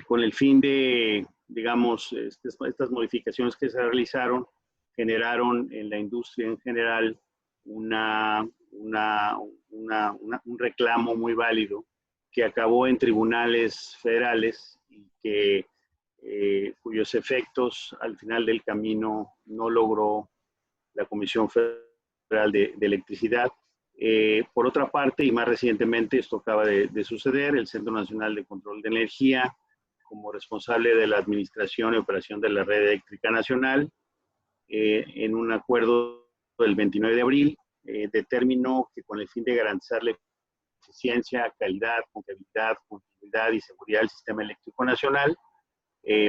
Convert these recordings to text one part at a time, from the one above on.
con el fin de, digamos, estas modificaciones que se realizaron generaron en la industria en general un reclamo muy válido que acabó en tribunales federales y que, cuyos efectos al final del camino no logró la Comisión Federal de Electricidad. Por otra parte, y más recientemente, esto acaba de suceder, el Centro Nacional de Control de Energía, como responsable de la administración y operación de la red eléctrica nacional, en un acuerdo del 29 de abril, determinó que con el fin de garantizar la eficiencia, calidad, confiabilidad, continuidad y seguridad del sistema eléctrico nacional,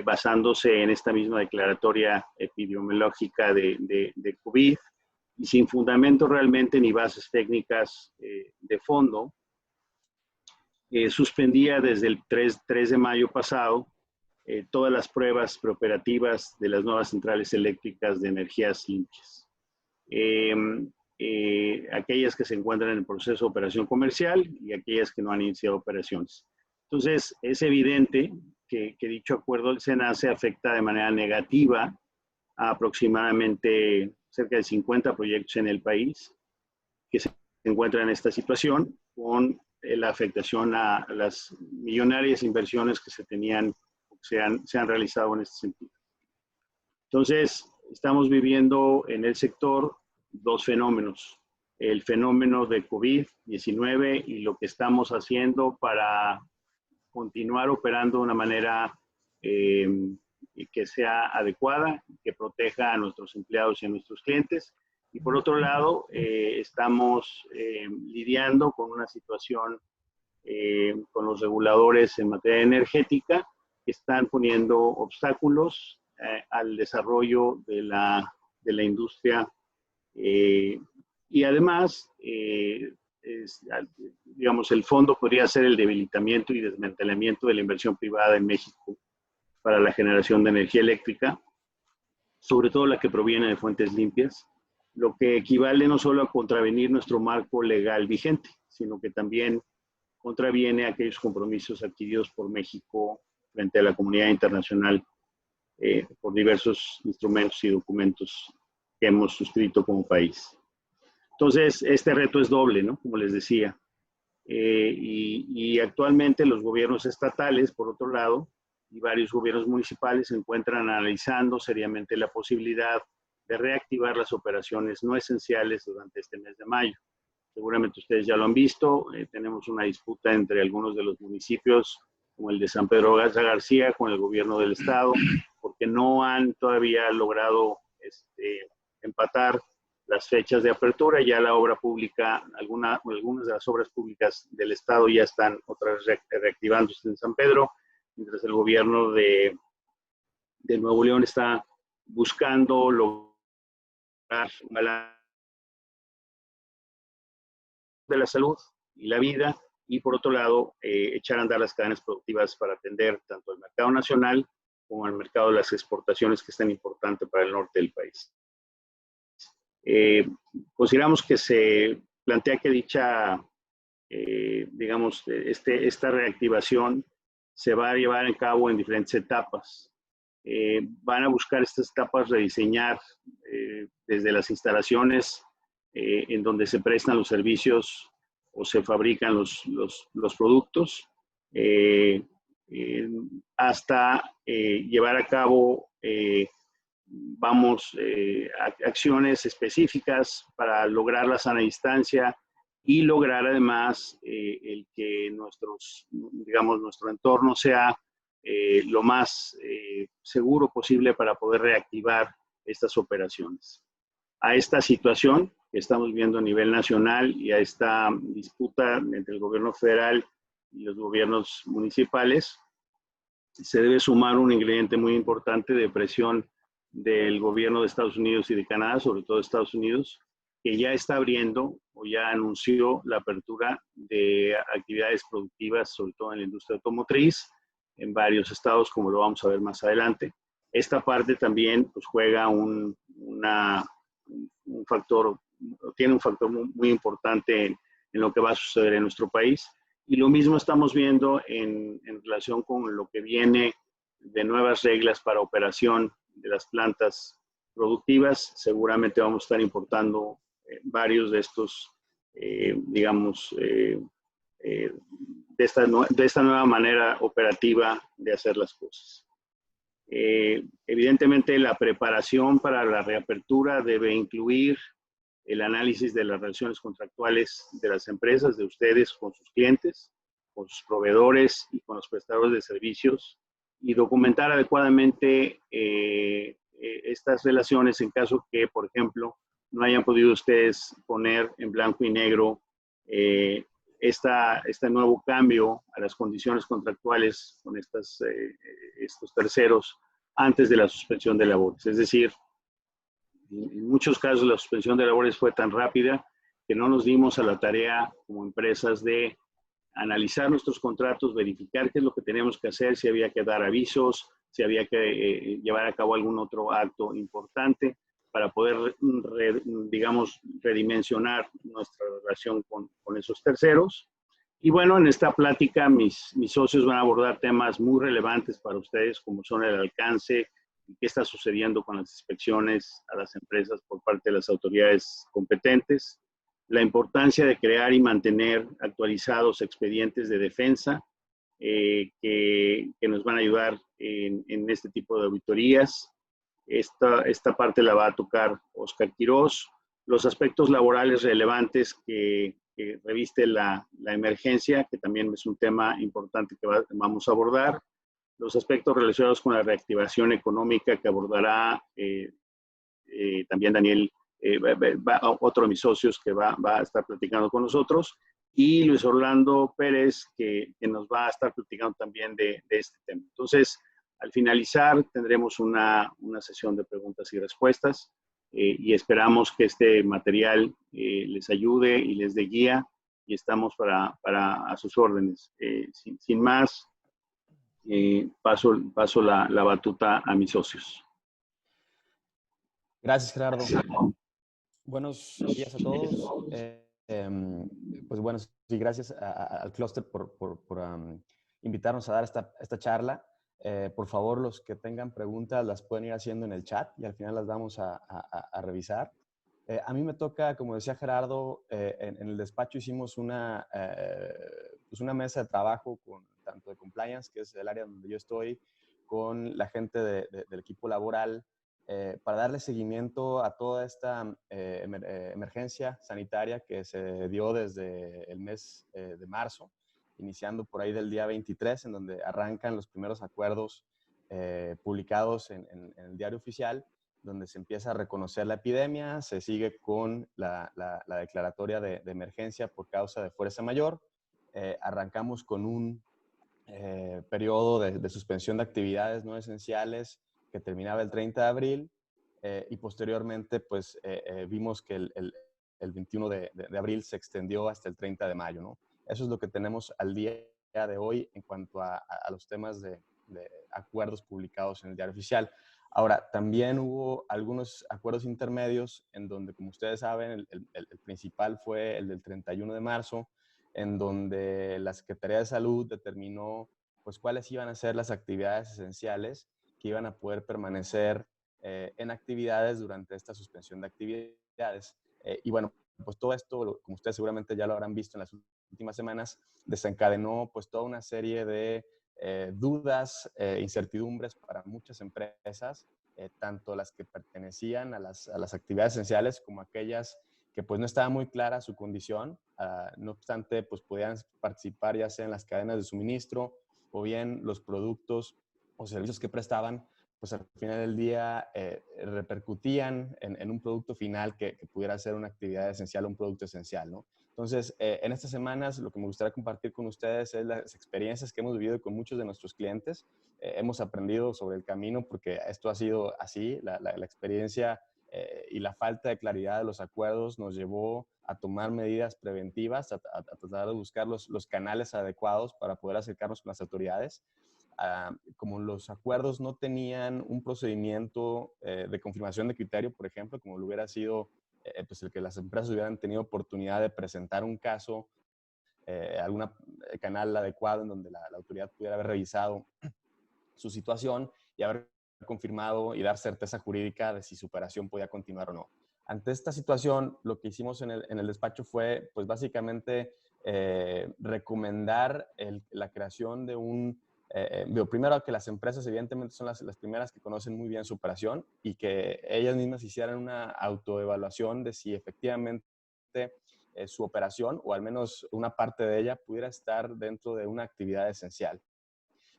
basándose en esta misma declaratoria epidemiológica de COVID, y sin fundamento realmente ni bases técnicas de fondo, suspendía desde el 3 de mayo pasado todas las pruebas preoperativas de las nuevas centrales eléctricas de energías limpias. Aquellas que se encuentran en el proceso de operación comercial y aquellas que no han iniciado operaciones. Entonces, es evidente que dicho acuerdo del SENACE afecta de manera negativa a aproximadamente cerca de 50 proyectos en el país que se encuentran en esta situación, con la afectación a las millonarias inversiones que se tenían, se han realizado en este sentido. Entonces, estamos viviendo en el sector dos fenómenos: el fenómeno de COVID-19 y lo que estamos haciendo para continuar operando de una manera que sea adecuada, que proteja a nuestros empleados y a nuestros clientes. Y por otro lado, estamos lidiando con una situación con los reguladores en materia energética que están poniendo obstáculos al desarrollo de la industria, y además, digamos, el fondo podría ser el debilitamiento y desmantelamiento de la inversión privada en México para la generación de energía eléctrica, sobre todo la que proviene de fuentes limpias, lo que equivale no solo a contravenir nuestro marco legal vigente, sino que también contraviene a aquellos compromisos adquiridos por México frente a la comunidad internacional por diversos instrumentos y documentos que hemos suscrito como país. Entonces, este reto es doble, ¿no? Como les decía. Y actualmente los gobiernos estatales, por otro lado, y varios gobiernos municipales se encuentran analizando seriamente la posibilidad de reactivar las operaciones no esenciales durante este mes de mayo. Seguramente ustedes ya lo han visto, tenemos una disputa entre algunos de los municipios, como el de San Pedro Garza-García, con el gobierno del estado, porque no han todavía logrado empatar las fechas de apertura. Ya la obra pública, algunas de las obras públicas del estado ya están otra vez reactivándose en San Pedro, mientras el gobierno de Nuevo León está buscando lograr un balance de la salud y la vida, y por otro lado, echar a andar las cadenas productivas para atender tanto al mercado nacional como al mercado de las exportaciones, que es tan importante para el norte del país. Consideramos que se plantea que dicha, digamos, esta reactivación se va a llevar a cabo en diferentes etapas. Van a buscar estas etapas rediseñar desde las instalaciones en donde se prestan los servicios o se fabrican los productos, hasta llevar a cabo acciones específicas para lograr la sana distancia y lograr además el que nuestro entorno sea lo más seguro posible para poder reactivar estas operaciones. A esta situación que estamos viendo a nivel nacional y a esta disputa entre el gobierno federal y los gobiernos municipales, se debe sumar un ingrediente muy importante de presión del gobierno de Estados Unidos y de Canadá, sobre todo de Estados Unidos, que ya está abriendo o ya anunció la apertura de actividades productivas, sobre todo en la industria automotriz, en varios estados, como lo vamos a ver más adelante. Esta parte también pues, juega un factor, tiene un factor muy importante en lo que va a suceder en nuestro país, Y lo mismo estamos viendo en relación con lo que viene de nuevas reglas para operación de las plantas productivas. Seguramente vamos a estar importando varios de estos, digamos, de esta nueva manera operativa de hacer las cosas. Evidentemente, la preparación para la reapertura debe incluir el análisis de las relaciones contractuales de las empresas, de ustedes con sus clientes, con sus proveedores y con los prestadores de servicios, y documentar adecuadamente estas relaciones en caso que, por ejemplo, no hayan podido ustedes poner en blanco y negro este nuevo cambio a las condiciones contractuales con estos terceros antes de la suspensión de labores. Es decir, en muchos casos la suspensión de labores fue tan rápida que no nos dimos a la tarea como empresas de analizar nuestros contratos, verificar qué es lo que tenemos que hacer, si había que dar avisos, si había que llevar a cabo algún otro acto importante para poder, digamos, redimensionar nuestra relación con esos terceros. Y bueno, en esta plática mis socios van a abordar temas muy relevantes para ustedes, como son el alcance y qué está sucediendo con las inspecciones a las empresas por parte de las autoridades competentes, la importancia de crear y mantener actualizados expedientes de defensa que nos van a ayudar en este tipo de auditorías. Esta parte la va a tocar Oscar Quirós. Los aspectos laborales relevantes que reviste la emergencia, que también es un tema importante que vamos a abordar. Los aspectos relacionados con la reactivación económica que abordará también Daniel, otro de mis socios que va a estar platicando con nosotros, y Luis Orlando Pérez, que nos va a estar platicando también de este tema. Entonces, al finalizar, tendremos una sesión de preguntas y respuestas, y esperamos que este material les ayude y les dé guía, y estamos a sus órdenes. Sin más, paso la batuta a mis socios. Gracias, Gerardo. Buenos días a todos. Pues bueno, sí, gracias al Clúster por invitarnos a dar esta charla. Por favor, los que tengan preguntas las pueden ir haciendo en el chat y al final las vamos a revisar. A mí me toca, como decía Gerardo, en el despacho hicimos una mesa de trabajo tanto de compliance, que es el área donde yo estoy, con la gente del equipo laboral, para darle seguimiento a toda esta emergencia sanitaria que se dio desde el mes de marzo, iniciando por ahí del día 23, en donde arrancan los primeros acuerdos publicados en el diario oficial, donde se empieza a reconocer la epidemia, se sigue con la declaratoria de emergencia por causa de fuerza mayor, arrancamos con un periodo de suspensión de actividades no esenciales que terminaba el 30 de abril y posteriormente pues vimos que el 21 de abril se extendió hasta el 30 de mayo, ¿no? Eso es lo que tenemos al día de hoy en cuanto a los temas de acuerdos publicados en el diario oficial. Ahora, también hubo algunos acuerdos intermedios en donde, como ustedes saben, el principal fue el del 31 de marzo, en donde la Secretaría de Salud determinó pues cuáles iban a ser las actividades esenciales que iban a poder permanecer en actividades durante esta suspensión de actividades. Y bueno, pues todo esto, como ustedes seguramente ya lo habrán visto en las últimas semanas, desencadenó pues toda una serie de dudas, incertidumbres para muchas empresas, tanto las que pertenecían a las actividades esenciales como aquellas que pues no estaba muy clara su condición. No obstante, pues podían participar ya sea en las cadenas de suministro o bien los productos o servicios que prestaban, pues al final del día repercutían en un producto final que pudiera ser una actividad esencial o un producto esencial, ¿no? Entonces, en estas semanas lo que me gustaría compartir con ustedes es las experiencias que hemos vivido con muchos de nuestros clientes. Hemos aprendido sobre el camino porque esto ha sido así, la experiencia y la falta de claridad de los acuerdos nos llevó a tomar medidas preventivas, a tratar de buscar los canales adecuados para poder acercarnos con las autoridades. Como los acuerdos no tenían un procedimiento de confirmación de criterio, por ejemplo, como lo hubiera sido pues el que las empresas hubieran tenido oportunidad de presentar un caso algún canal adecuado en donde la autoridad pudiera haber revisado su situación y haber confirmado y dar certeza jurídica de si su operación podía continuar o no. Ante esta situación, lo que hicimos en el despacho fue, pues básicamente, recomendar la creación de primero que las empresas evidentemente son las primeras que conocen muy bien su operación y que ellas mismas hicieran una autoevaluación de si efectivamente su operación o al menos una parte de ella pudiera estar dentro de una actividad esencial.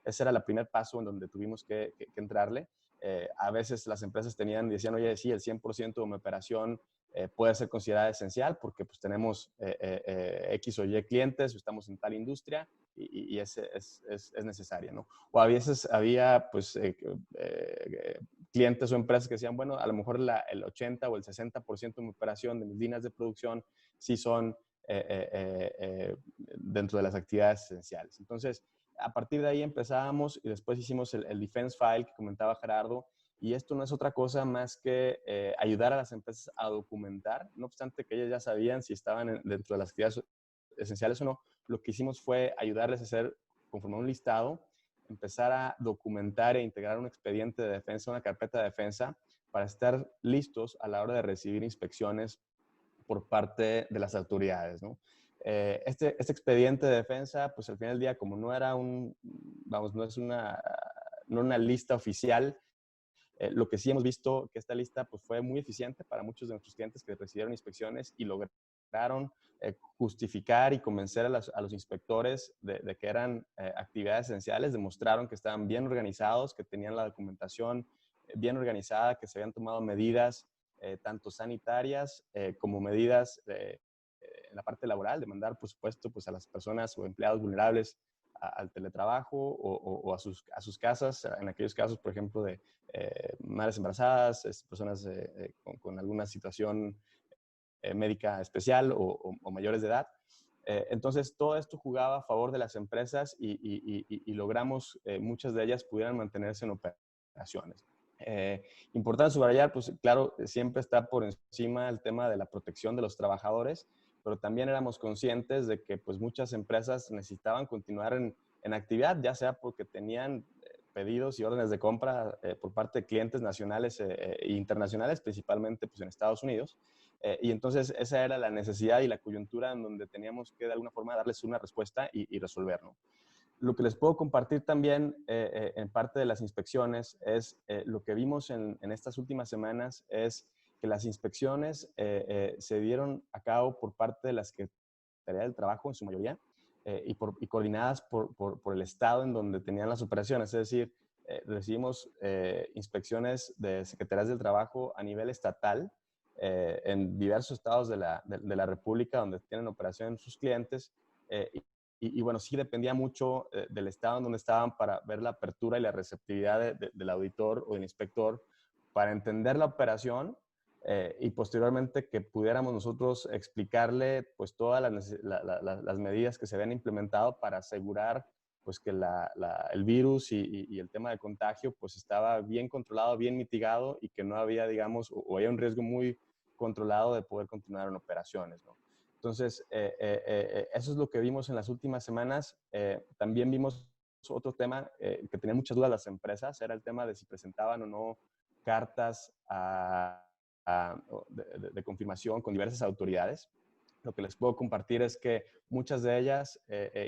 Ese era el primer paso en donde tuvimos que entrarle. A veces las empresas decían, oye, sí, el 100% de mi operación puede ser considerada esencial porque pues, tenemos X o Y clientes, o estamos en tal industria y es necesaria, ¿no? O a veces había pues, clientes o empresas que decían, bueno, a lo mejor el 80 o el 60% de mi operación, de mis líneas de producción, sí son dentro de las actividades esenciales. Entonces, a partir de ahí empezábamos y después hicimos el Defense File que comentaba Gerardo, y esto no es otra cosa más que ayudar a las empresas a documentar, no obstante que ellas ya sabían si estaban dentro de las actividades esenciales o no. Lo que hicimos fue ayudarles a hacer, conformar un listado, empezar a documentar e integrar un expediente de defensa, una carpeta de defensa, para estar listos a la hora de recibir inspecciones por parte de las autoridades, ¿no? Este expediente de defensa, pues al final del día, como no era no es una lista oficial, lo que sí hemos visto que esta lista pues, fue muy eficiente para muchos de nuestros clientes que recibieron inspecciones y lograron justificar y convencer a los inspectores de que eran actividades esenciales, demostraron que estaban bien organizados, que tenían la documentación bien organizada, que se habían tomado medidas tanto sanitarias como medidas en la parte laboral, de mandar, por supuesto, pues, a las personas o empleados vulnerables al teletrabajo o a sus casas, en aquellos casos, por ejemplo, de madres embarazadas, personas con alguna situación médica especial o mayores de edad. Entonces, todo esto jugaba a favor de las empresas y logramos muchas de ellas pudieran mantenerse en operaciones. Importante subrayar, pues claro, siempre está por encima el tema de la protección de los trabajadores, pero también éramos conscientes de que pues muchas empresas necesitaban continuar en actividad, ya sea porque tenían pedidos y órdenes de compra por parte de clientes nacionales e internacionales, principalmente pues, en Estados Unidos. Y entonces esa era la necesidad y la coyuntura en donde teníamos que de alguna forma darles una respuesta y resolverlo. Lo que les puedo compartir también en parte de las inspecciones es lo que vimos en estas últimas semanas es que las inspecciones se dieron a cabo por parte de la Secretaría del Trabajo en su mayoría y coordinadas por el estado en donde tenían las operaciones. Es decir, recibimos inspecciones de Secretarías del Trabajo a nivel estatal en diversos estados de la República donde tienen operación sus clientes y bueno, sí dependía mucho del estado en donde estaban para ver la apertura y la receptividad del auditor o del inspector para entender la operación y posteriormente que pudiéramos nosotros explicarle pues todas las medidas que se habían implementado para asegurar pues que el virus y el tema de contagio pues estaba bien controlado, bien mitigado y que no había, digamos, o había un riesgo muy controlado de poder continuar en operaciones, ¿no? Entonces, eso es lo que vimos en las últimas semanas. También vimos otro tema que tenía muchas dudas las empresas, era el tema de si presentaban o no cartas de confirmación con diversas autoridades. Lo que les puedo compartir es que muchas de ellas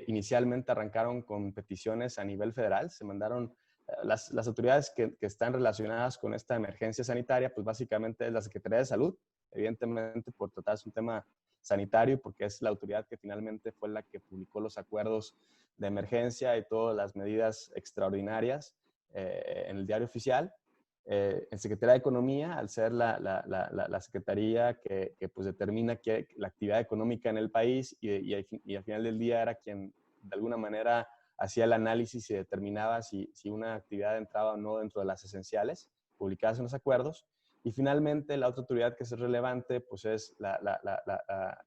inicialmente arrancaron con peticiones a nivel federal, se mandaron las autoridades que están relacionadas con esta emergencia sanitaria, pues básicamente es la Secretaría de Salud, evidentemente por tratarse un tema sanitario, porque es la autoridad que finalmente fue la que publicó los acuerdos de emergencia y todas las medidas extraordinarias en el diario oficial. En Secretaría de Economía, al ser la secretaría que pues determina la actividad económica en el país y al final del día era quien de alguna manera hacía el análisis y determinaba si una actividad entraba o no dentro de las esenciales publicadas en los acuerdos. Y finalmente, la otra autoridad que es relevante pues es la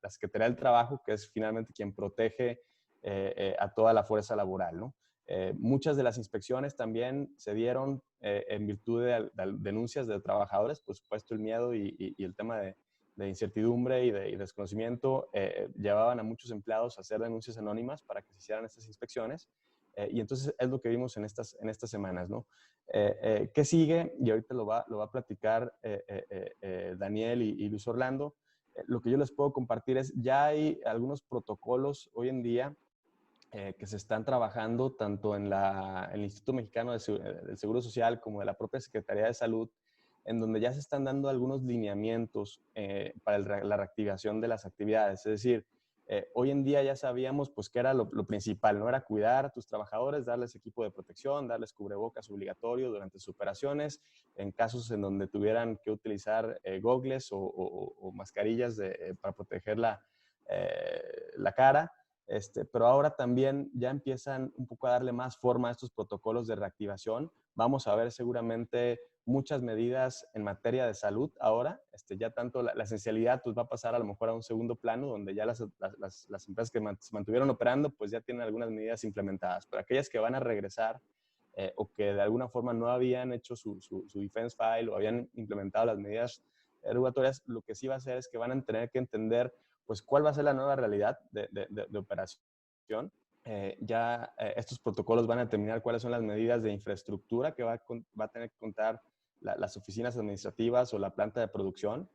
Secretaría del Trabajo, que es finalmente quien protege a toda la fuerza laboral, ¿no? Muchas de las inspecciones también se dieron en virtud de denuncias de trabajadores, por supuesto el miedo y el tema de incertidumbre y desconocimiento, llevaban a muchos empleados a hacer denuncias anónimas para que se hicieran estas inspecciones. Y entonces es lo que vimos en estas semanas, ¿no? ¿Qué sigue? Y ahorita lo va a platicar Daniel y Luis Orlando. Lo que yo les puedo compartir es, ya hay algunos protocolos hoy en día que se están trabajando tanto en el Instituto Mexicano del Seguro Social como de la propia Secretaría de Salud, en donde ya se están dando algunos lineamientos para la reactivación de las actividades. Es decir, hoy en día ya sabíamos pues que era lo principal, ¿no? Era cuidar a tus trabajadores, darles equipo de protección, darles cubrebocas obligatorio durante sus operaciones, en casos en donde tuvieran que utilizar gogles o mascarillas para proteger la cara. Pero ahora también ya empiezan un poco a darle más forma a estos protocolos de reactivación. Vamos a ver seguramente muchas medidas en materia de salud ahora. Ya tanto la esencialidad pues va a pasar a lo mejor a un segundo plano, donde ya las empresas que se mantuvieron operando pues ya tienen algunas medidas implementadas. Pero aquellas que van a regresar o que de alguna forma no habían hecho su defense file o habían implementado las medidas regulatorias, lo que sí va a hacer es que van a tener que entender pues cuál va a ser la nueva realidad de operación. Estos protocolos van a determinar cuáles son las medidas de infraestructura que va a tener que contar las oficinas administrativas o la planta de producción,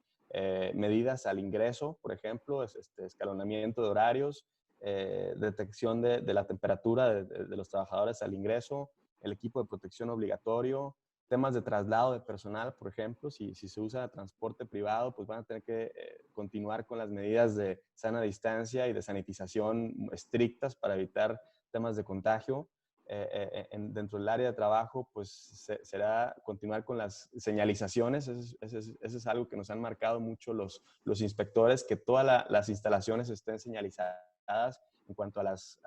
medidas al ingreso, por ejemplo, escalonamiento de horarios, detección de la temperatura de los trabajadores al ingreso, el equipo de protección obligatorio, temas de traslado de personal, por ejemplo, si se usa transporte privado, pues van a tener que continuar con las medidas de sana distancia y de sanitización estrictas para evitar temas de contagio. Dentro del área de trabajo, pues será continuar con las señalizaciones. Eso es algo que nos han marcado mucho los inspectores, que todas las instalaciones estén señalizadas en cuanto a las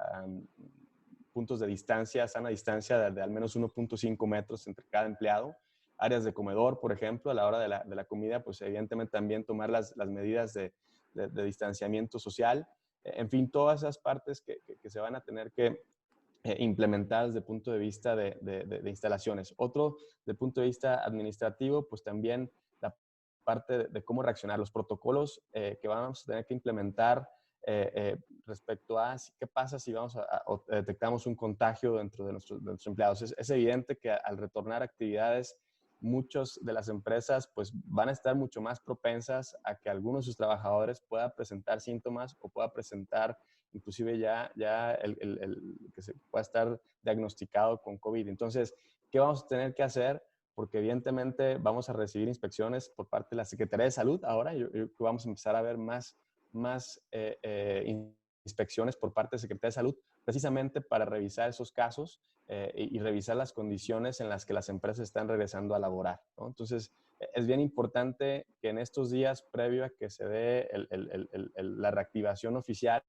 puntos de distancia, sana distancia de al menos 1.5 metros entre cada empleado. Áreas de comedor, por ejemplo, a la hora de la comida, pues evidentemente también tomar las medidas de distanciamiento social. En fin, todas esas partes que se van a tener que implementar desde el punto de vista de instalaciones. Otro, desde el punto de vista administrativo, pues también la parte de cómo reaccionar, los protocolos que vamos a tener que implementar respecto a qué pasa si detectamos un contagio dentro de nuestros empleados. Es evidente que al retornar actividades, muchas de las empresas pues van a estar mucho más propensas a que algunos de sus trabajadores puedan presentar síntomas o pueda presentar inclusive ya que se pueda estar diagnosticado con COVID. Entonces, ¿qué vamos a tener que hacer? Porque evidentemente vamos a recibir inspecciones por parte de la Secretaría de Salud. Ahora yo creo que vamos a empezar a ver más inspecciones por parte de Secretaría de Salud, precisamente para revisar esos casos y revisar las condiciones en las que las empresas están regresando a laborar, ¿no? Entonces, es bien importante que en estos días previo a que se dé la reactivación oficial,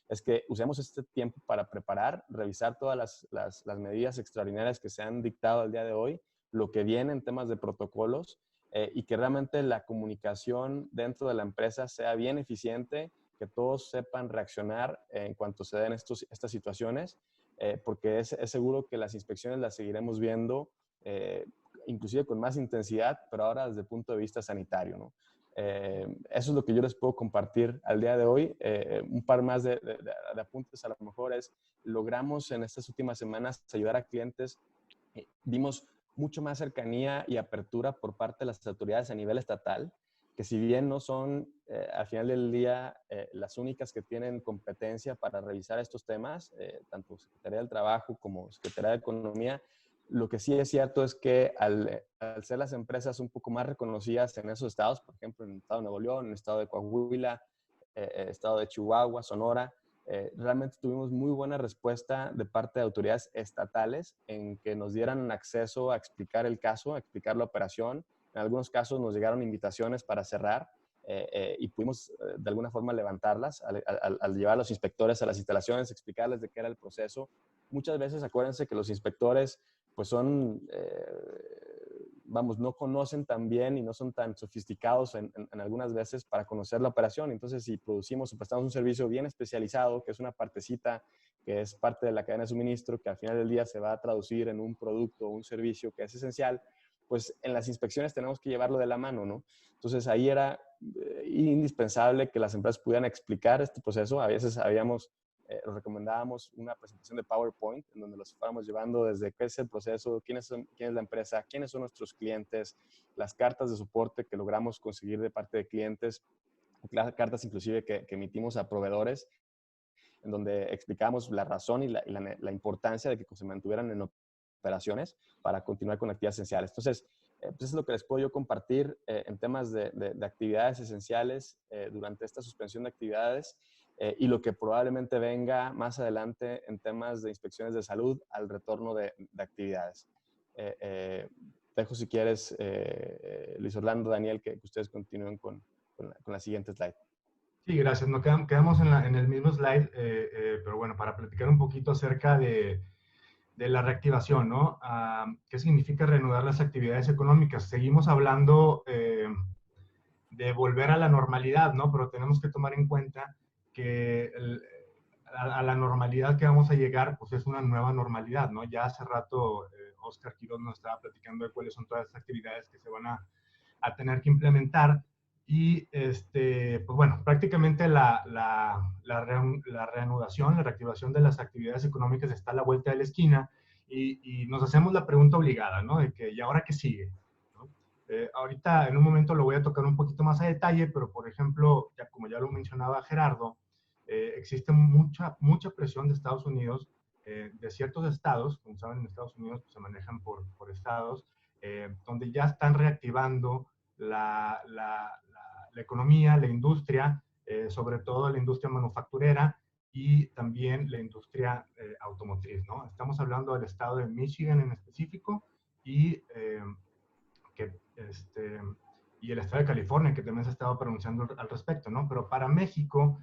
es que usemos este tiempo para preparar, revisar todas las medidas extraordinarias que se han dictado el día de hoy, lo que viene en temas de protocolos, y que realmente la comunicación dentro de la empresa sea bien eficiente, que todos sepan reaccionar en cuanto se den estas situaciones, porque es seguro que las inspecciones las seguiremos viendo, inclusive con más intensidad, pero ahora desde el punto de vista sanitario, ¿no? Eso es lo que yo les puedo compartir al día de hoy. Un par más de apuntes a lo mejor es, logramos en estas últimas semanas ayudar a clientes, dimos mucho más cercanía y apertura por parte de las autoridades a nivel estatal, que si bien no son al final del día las únicas que tienen competencia para revisar estos temas, tanto Secretaría del Trabajo como Secretaría de Economía, lo que sí es cierto es que al ser las empresas un poco más reconocidas en esos estados, por ejemplo, en el estado de Nuevo León, en el estado de Coahuila, estado de Chihuahua, Sonora, realmente tuvimos muy buena respuesta de parte de autoridades estatales en que nos dieran acceso a explicar el caso, a explicar la operación. En algunos casos nos llegaron invitaciones para cerrar y pudimos de alguna forma levantarlas al llevar a los inspectores a las instalaciones, explicarles de qué era el proceso. Muchas veces acuérdense que los inspectores pues no conocen tan bien y no son tan sofisticados en algunas veces para conocer la operación. Entonces, si producimos o prestamos un servicio bien especializado, que es una partecita, que es parte de la cadena de suministro, que al final del día se va a traducir en un producto o un servicio que es esencial, pues en las inspecciones tenemos que llevarlo de la mano, ¿no? Entonces ahí era indispensable que las empresas pudieran explicar este proceso. A veces recomendábamos una presentación de PowerPoint en donde los fuéramos llevando desde qué es el proceso, quién es la empresa, quiénes son nuestros clientes, las cartas de soporte que logramos conseguir de parte de clientes, cartas inclusive que emitimos a proveedores, en donde explicamos la razón y la importancia de que se mantuvieran en operaciones para continuar con actividades esenciales. Entonces, pues eso es lo que les puedo yo compartir en temas de actividades esenciales durante esta suspensión de actividades y lo que probablemente venga más adelante en temas de inspecciones de salud al retorno de actividades. Dejo si quieres, Luis Orlando, Daniel, que ustedes continúen con la siguiente slide. Sí, gracias. Nos quedamos en el mismo slide, pero bueno, para platicar un poquito acerca de la reactivación, ¿no? ¿Qué significa reanudar las actividades económicas? Seguimos hablando de volver a la normalidad, ¿no? Pero tenemos que tomar en cuenta que a la normalidad que vamos a llegar, pues es una nueva normalidad, ¿no? Ya hace rato Oscar Quiroz nos estaba platicando de cuáles son todas las actividades que se van a tener que implementar. Y, pues bueno, prácticamente la reanudación, la reactivación de las actividades económicas está a la vuelta de la esquina y nos hacemos la pregunta obligada, ¿no? De que, ¿y ahora qué sigue? ¿No? Ahorita, en un momento, lo voy a tocar un poquito más a detalle, pero, por ejemplo, como ya lo mencionaba Gerardo, existe mucha presión de Estados Unidos, de ciertos estados, como saben, en Estados Unidos pues, se manejan por estados, donde ya están reactivando la economía, la industria, sobre todo la industria manufacturera y también la industria automotriz, ¿no? Estamos hablando del estado de Michigan en específico y, y el estado de California, que también se ha estado pronunciando al respecto, ¿no? Pero para México,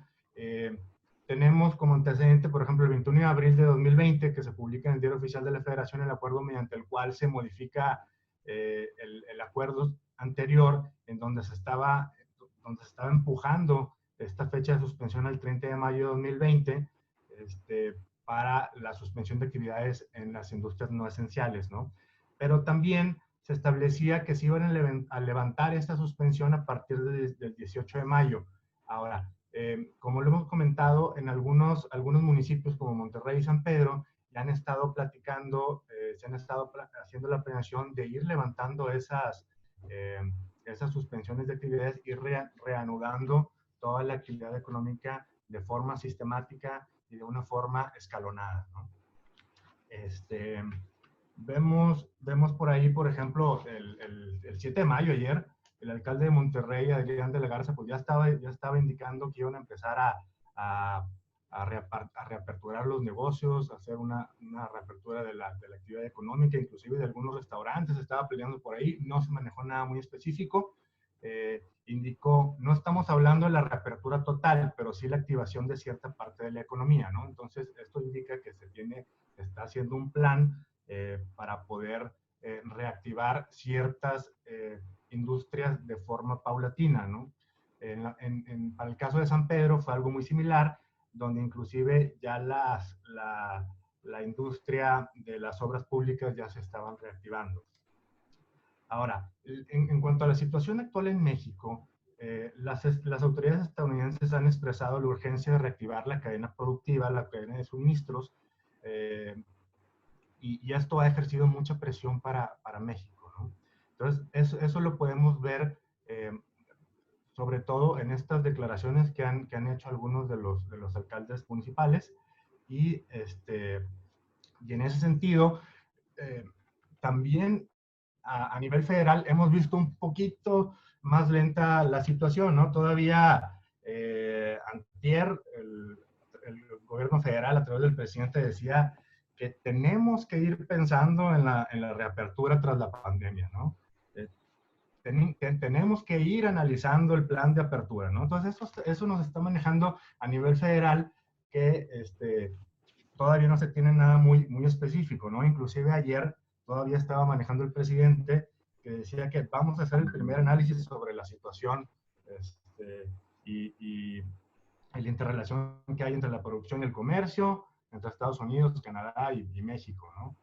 tenemos como antecedente, por ejemplo, el 21 de abril de 2020, que se publica en el Diario Oficial de la Federación el acuerdo mediante el cual se modifica el acuerdo anterior, en donde se estaba empujando esta fecha de suspensión al 30 de mayo de 2020 para la suspensión de actividades en las industrias no esenciales, ¿no? Pero también se establecía que se iban a levantar esta suspensión a partir del 18 de mayo. Ahora, como lo hemos comentado, en algunos municipios como Monterrey y San Pedro ya han estado platicando, se han estado haciendo la planeación de ir levantando esas suspensiones de actividades y reanudando toda la actividad económica de forma sistemática y de una forma escalonada, ¿no? Vemos por ahí, por ejemplo, el 7 de mayo ayer, el alcalde de Monterrey, Adrián de la Garza, pues ya estaba indicando que iban a empezar a reaperturar los negocios, a hacer una reapertura de la actividad económica, inclusive de algunos restaurantes, estaba peleando por ahí, no se manejó nada muy específico. Indicó, no estamos hablando de la reapertura total, pero sí la activación de cierta parte de la economía, ¿no? Entonces, esto indica que se está haciendo un plan para poder reactivar ciertas industrias de forma paulatina, ¿no? Para el caso de San Pedro fue algo muy similar, donde inclusive ya la industria de las obras públicas ya se estaban reactivando. Ahora, en cuanto a la situación actual en México, las autoridades estadounidenses han expresado la urgencia de reactivar la cadena productiva, la cadena de suministros, y esto ha ejercido mucha presión para México, ¿no? Entonces, eso lo podemos ver sobre todo en estas declaraciones que han hecho algunos de los alcaldes municipales, y en ese sentido, también a nivel federal hemos visto un poquito más lenta la situación, ¿no? Todavía antier el gobierno federal a través del presidente decía que tenemos que ir pensando en la reapertura tras la pandemia, ¿no? Tenemos que ir analizando el plan de apertura, ¿no? Entonces eso nos está manejando a nivel federal, que todavía no se tiene nada muy específico, ¿no? Inclusive ayer todavía estaba manejando el presidente que decía que vamos a hacer el primer análisis sobre la situación y la interrelación que hay entre la producción y el comercio, entre Estados Unidos, Canadá y México, ¿no?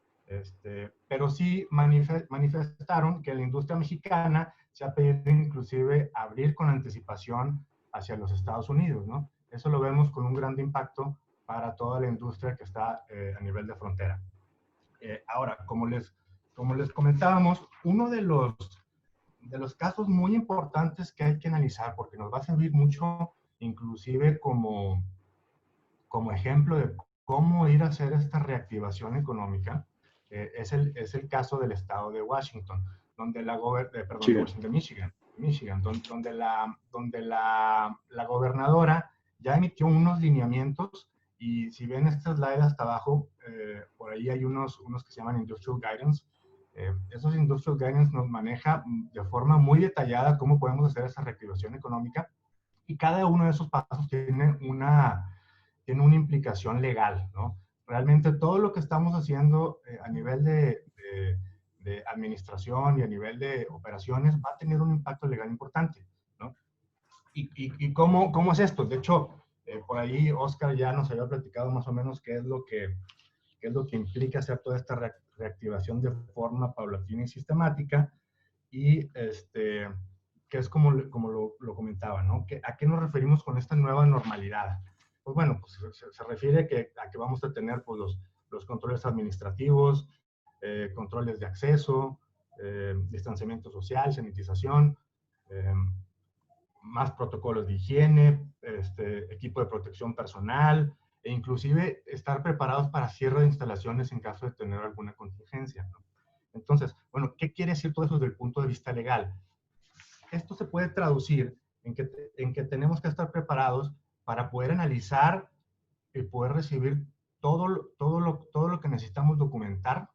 Pero sí manifestaron que la industria mexicana se ha pedido inclusive abrir con anticipación hacia los Estados Unidos, ¿no? Eso lo vemos con un gran impacto para toda la industria que está a nivel de frontera. Ahora, como les comentábamos, uno de los casos muy importantes que hay que analizar, porque nos va a servir mucho, inclusive como ejemplo de cómo ir a hacer esta reactivación económica, es el caso del estado de Washington, donde de Washington, Michigan, donde la gobernadora ya emitió unos lineamientos, y si ven este slide hasta abajo, por ahí hay unos que se llaman Industrial Guidance. Esos Industrial Guidance nos maneja de forma muy detallada cómo podemos hacer esa reactivación económica, y cada uno de esos pasos tiene una implicación legal, ¿no? Realmente todo lo que estamos haciendo a nivel de administración y a nivel de operaciones va a tener un impacto legal importante, ¿no? ¿Y cómo es esto? De hecho, por ahí Oscar ya nos había platicado más o menos qué es lo que implica hacer toda esta reactivación de forma paulatina y sistemática, y que es como lo comentaba, ¿no? ¿A qué nos referimos con esta nueva normalidad? Pues bueno, pues se refiere a que vamos a tener pues, los controles administrativos, controles de acceso, distanciamiento social, sanitización, más protocolos de higiene, equipo de protección personal, e inclusive estar preparados para cierre de instalaciones en caso de tener alguna contingencia, ¿no? Entonces, bueno, ¿qué quiere decir todo eso desde el punto de vista legal? Esto se puede traducir en que tenemos que estar preparados para poder analizar y poder recibir todo lo que necesitamos documentar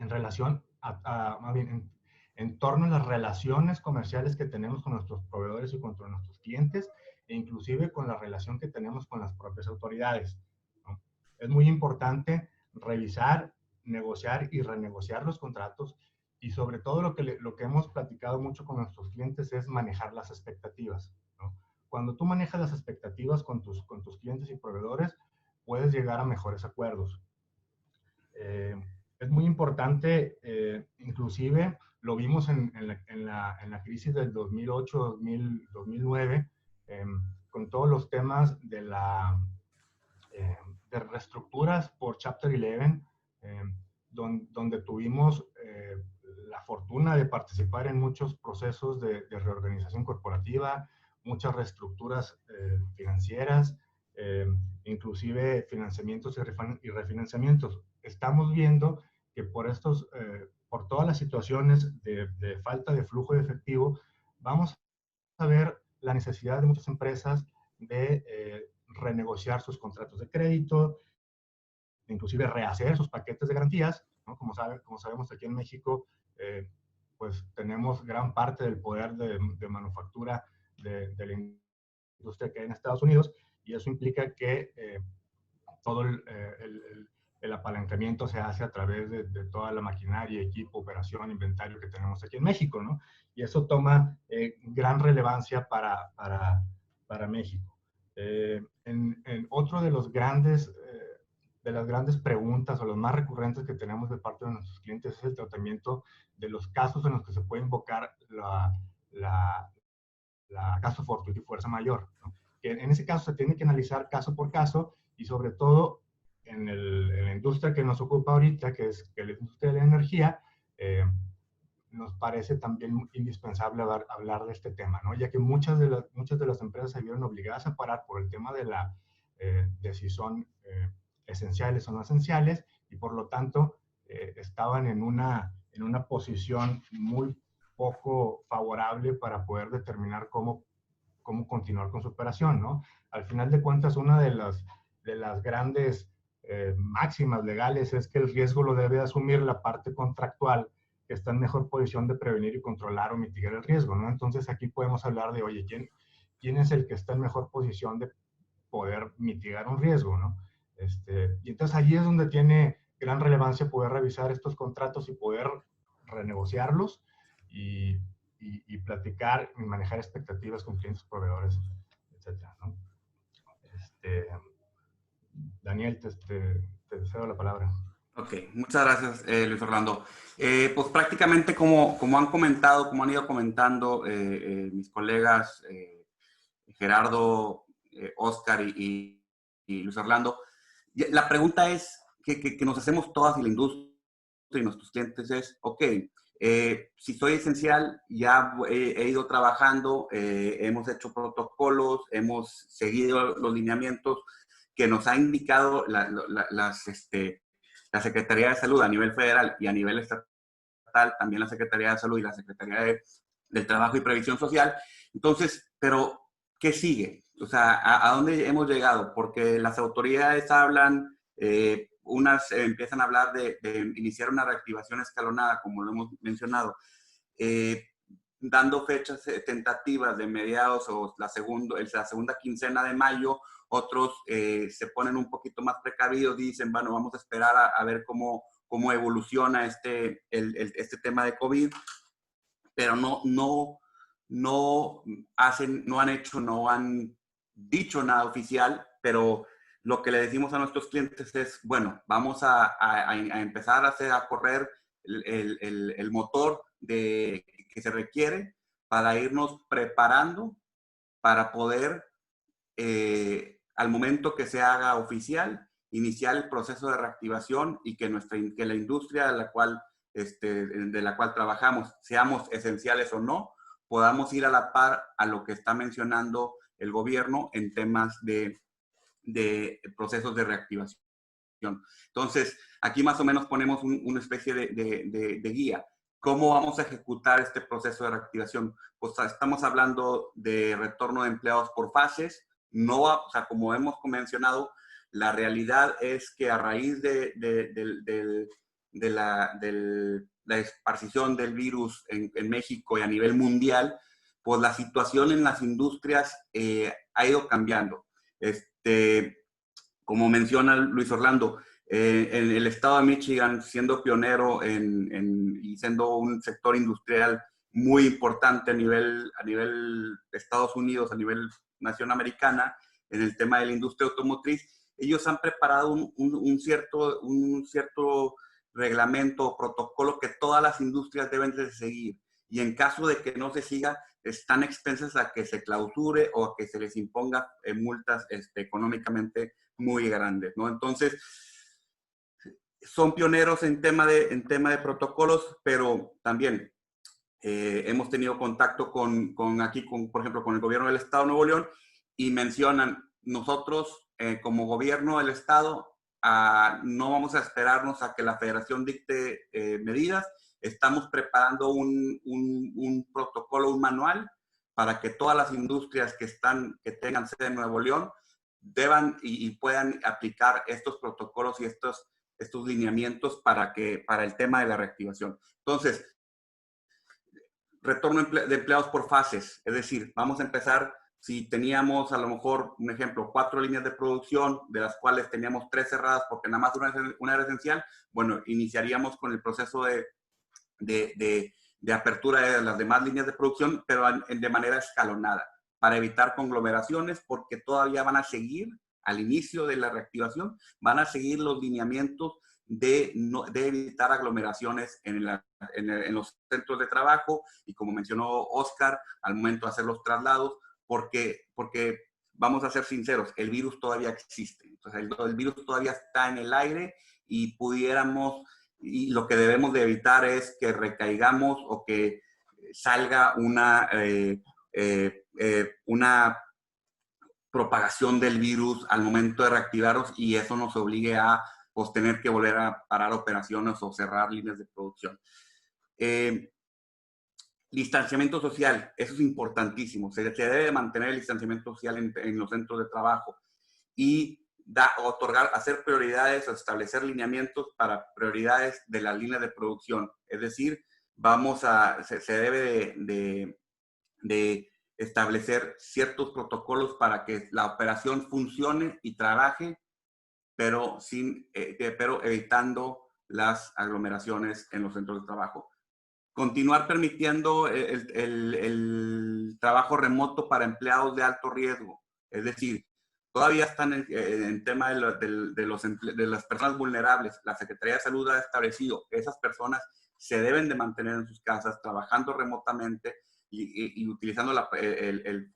en relación más bien en torno a las relaciones comerciales que tenemos con nuestros proveedores y con nuestros clientes, e inclusive con la relación que tenemos con las propias autoridades, ¿no? Es muy importante revisar, negociar y renegociar los contratos, y sobre todo lo que hemos platicado mucho con nuestros clientes es manejar las expectativas, ¿no? Cuando tú manejas las expectativas con tus clientes y proveedores, puedes llegar a mejores acuerdos. Es muy importante, inclusive lo vimos en la crisis del 2008-2009, con todos los temas de reestructuras por Chapter 11, donde tuvimos la fortuna de participar en muchos procesos de reorganización corporativa, muchas reestructuras financieras, inclusive financiamientos y refinanciamientos. Estamos viendo que por todas las situaciones de falta de flujo de efectivo, vamos a ver la necesidad de muchas empresas de renegociar sus contratos de crédito, inclusive rehacer sus paquetes de garantías, ¿no? Como sabemos aquí en México, pues tenemos gran parte del poder de manufactura de la industria que hay en Estados Unidos, y eso implica que todo el apalancamiento se hace a través de toda la maquinaria, equipo, operación, inventario que tenemos aquí en México, ¿no? Y eso toma gran relevancia para México. En otro de las grandes preguntas o los más recurrentes que tenemos de parte de nuestros clientes es el tratamiento de los casos en los que se puede invocar la caso fortuito y fuerza mayor, ¿no? Que en ese caso se tiene que analizar caso por caso, y sobre todo en la industria que nos ocupa ahorita, que es la industria de la energía, nos parece también indispensable hablar de este tema, ¿no? Ya que muchas de las empresas se vieron obligadas a parar por el tema de si son esenciales o no esenciales, y por lo tanto estaban en una posición muy poco favorable para poder determinar cómo continuar con su operación, ¿no? Al final de cuentas, una de las grandes máximas legales es que el riesgo lo debe asumir la parte contractual, que está en mejor posición de prevenir y controlar o mitigar el riesgo, ¿no? Entonces aquí podemos hablar de, oye, ¿quién es el que está en mejor posición de poder mitigar un riesgo, ¿no? Y entonces allí es donde tiene gran relevancia poder revisar estos contratos y poder renegociarlos, y platicar y manejar expectativas con clientes, proveedores, etcétera, ¿no? Daniel, te cedo la palabra. Ok, muchas gracias, Luis Orlando. Pues prácticamente como han comentado, como han ido comentando mis colegas Gerardo, Oscar y Luis Orlando, la pregunta es que nos hacemos todas y la industria y nuestros clientes es, ok, si soy esencial, ya he ido trabajando, hemos hecho protocolos, hemos seguido los lineamientos que nos ha indicado la Secretaría de Salud a nivel federal y a nivel estatal, también la Secretaría de Salud y la Secretaría del Trabajo y Previsión Social. Entonces, pero, ¿qué sigue? O sea, ¿a dónde hemos llegado? Porque las autoridades hablan, unas empiezan a hablar de iniciar una reactivación escalonada, como lo hemos mencionado, dando fechas tentativas de mediados o la segunda quincena de mayo. Otros se ponen un poquito más precavidos, dicen, bueno, vamos a esperar a ver cómo evoluciona este tema de COVID, pero no han dicho nada oficial, pero lo que le decimos a nuestros clientes es, bueno, vamos a empezar a correr el motor que se requiere para irnos preparando para poder, al momento que se haga oficial, iniciar el proceso de reactivación y que la industria de la cual trabajamos, seamos esenciales o no, podamos ir a la par a lo que está mencionando el gobierno en temas de procesos de reactivación. Entonces, aquí más o menos ponemos una especie de guía. ¿Cómo vamos a ejecutar este proceso de reactivación? Pues estamos hablando de retorno de empleados por fases. No, o sea, como hemos mencionado, la realidad es que a raíz de la esparcición del virus en México y a nivel mundial, pues la situación en las industrias ha ido cambiando. Como menciona Luis Orlando, en el estado de Michigan, siendo pionero y siendo un sector industrial muy importante a nivel de Estados Unidos, a nivel nación americana, en el tema de la industria automotriz, ellos han preparado un cierto reglamento o protocolo que todas las industrias deben de seguir. Y en caso de que no se siga, están expensas a que se clausure o a que se les imponga multas económicamente muy grandes, ¿no? Entonces, son pioneros en tema de protocolos, pero también hemos tenido contacto por ejemplo, con el gobierno del Estado de Nuevo León y mencionan, nosotros como gobierno del Estado no vamos a esperarnos a que la Federación dicte medidas, estamos preparando un protocolo, un manual para que todas las industrias que tengan sede en Nuevo León deban y puedan aplicar estos protocolos y estos lineamientos para el tema de la reactivación. Entonces, retorno de empleados por fases, es decir, vamos a empezar, si teníamos a lo mejor, un ejemplo, 4 líneas de producción, de las cuales teníamos 3 cerradas porque nada más una era esencial, bueno, iniciaríamos con el proceso de apertura de las demás líneas de producción, pero de manera escalonada, para evitar conglomeraciones, porque todavía van a seguir, al inicio de la reactivación, van a seguir los lineamientos de evitar aglomeraciones en los centros de trabajo y, como mencionó Oscar, al momento de hacer los traslados, porque vamos a ser sinceros, el virus todavía existe. Entonces, el virus todavía está en el aire y y lo que debemos de evitar es que recaigamos o que salga una propagación del virus al momento de reactivarnos y eso nos obligue a pues, tener que volver a parar operaciones o cerrar líneas de producción. Distanciamiento social, eso es importantísimo. Se debe mantener el distanciamiento social en los centros de trabajo y hacer prioridades o establecer lineamientos para prioridades de las líneas de producción. Es decir, se debe de establecer ciertos protocolos para que la operación funcione y trabaje, pero evitando las aglomeraciones en los centros de trabajo. Continuar permitiendo el trabajo remoto para empleados de alto riesgo. Es decir, todavía están en tema de las personas vulnerables. La Secretaría de Salud ha establecido que esas personas se deben de mantener en sus casas, trabajando remotamente y utilizando el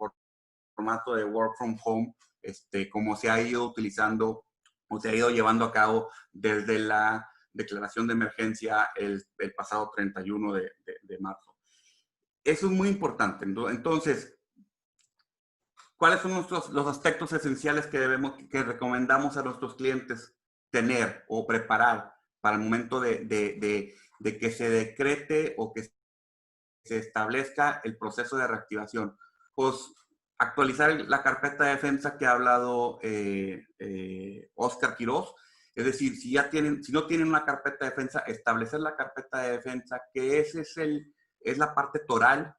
formato de work from home, como se ha ido utilizando o se ha ido llevando a cabo desde la declaración de emergencia el pasado 31 de marzo. Eso es muy importante. Entonces, ¿cuáles son los aspectos esenciales que recomendamos a nuestros clientes tener o preparar para el momento de que se decrete o que se establezca el proceso de reactivación? Pues actualizar la carpeta de defensa que ha hablado Óscar Quirós. Es decir, si no tienen una carpeta de defensa, establecer la carpeta de defensa, que es la parte toral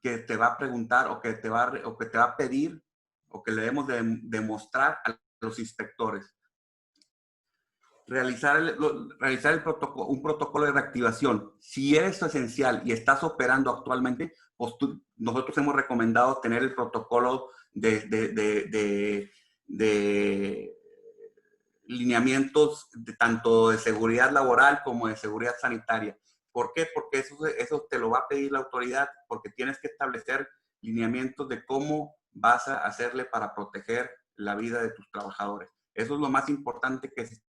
que te va a preguntar o que te va a pedir o que le debemos de demostrar a los inspectores. Realizar un protocolo de reactivación. Si eres esencial y estás operando actualmente, pues nosotros hemos recomendado tener el protocolo de lineamientos tanto de seguridad laboral como de seguridad sanitaria. ¿Por qué? Porque eso te lo va a pedir la autoridad, porque tienes que establecer lineamientos de cómo vas a hacerle para proteger la vida de tus trabajadores. Eso es lo más importante que se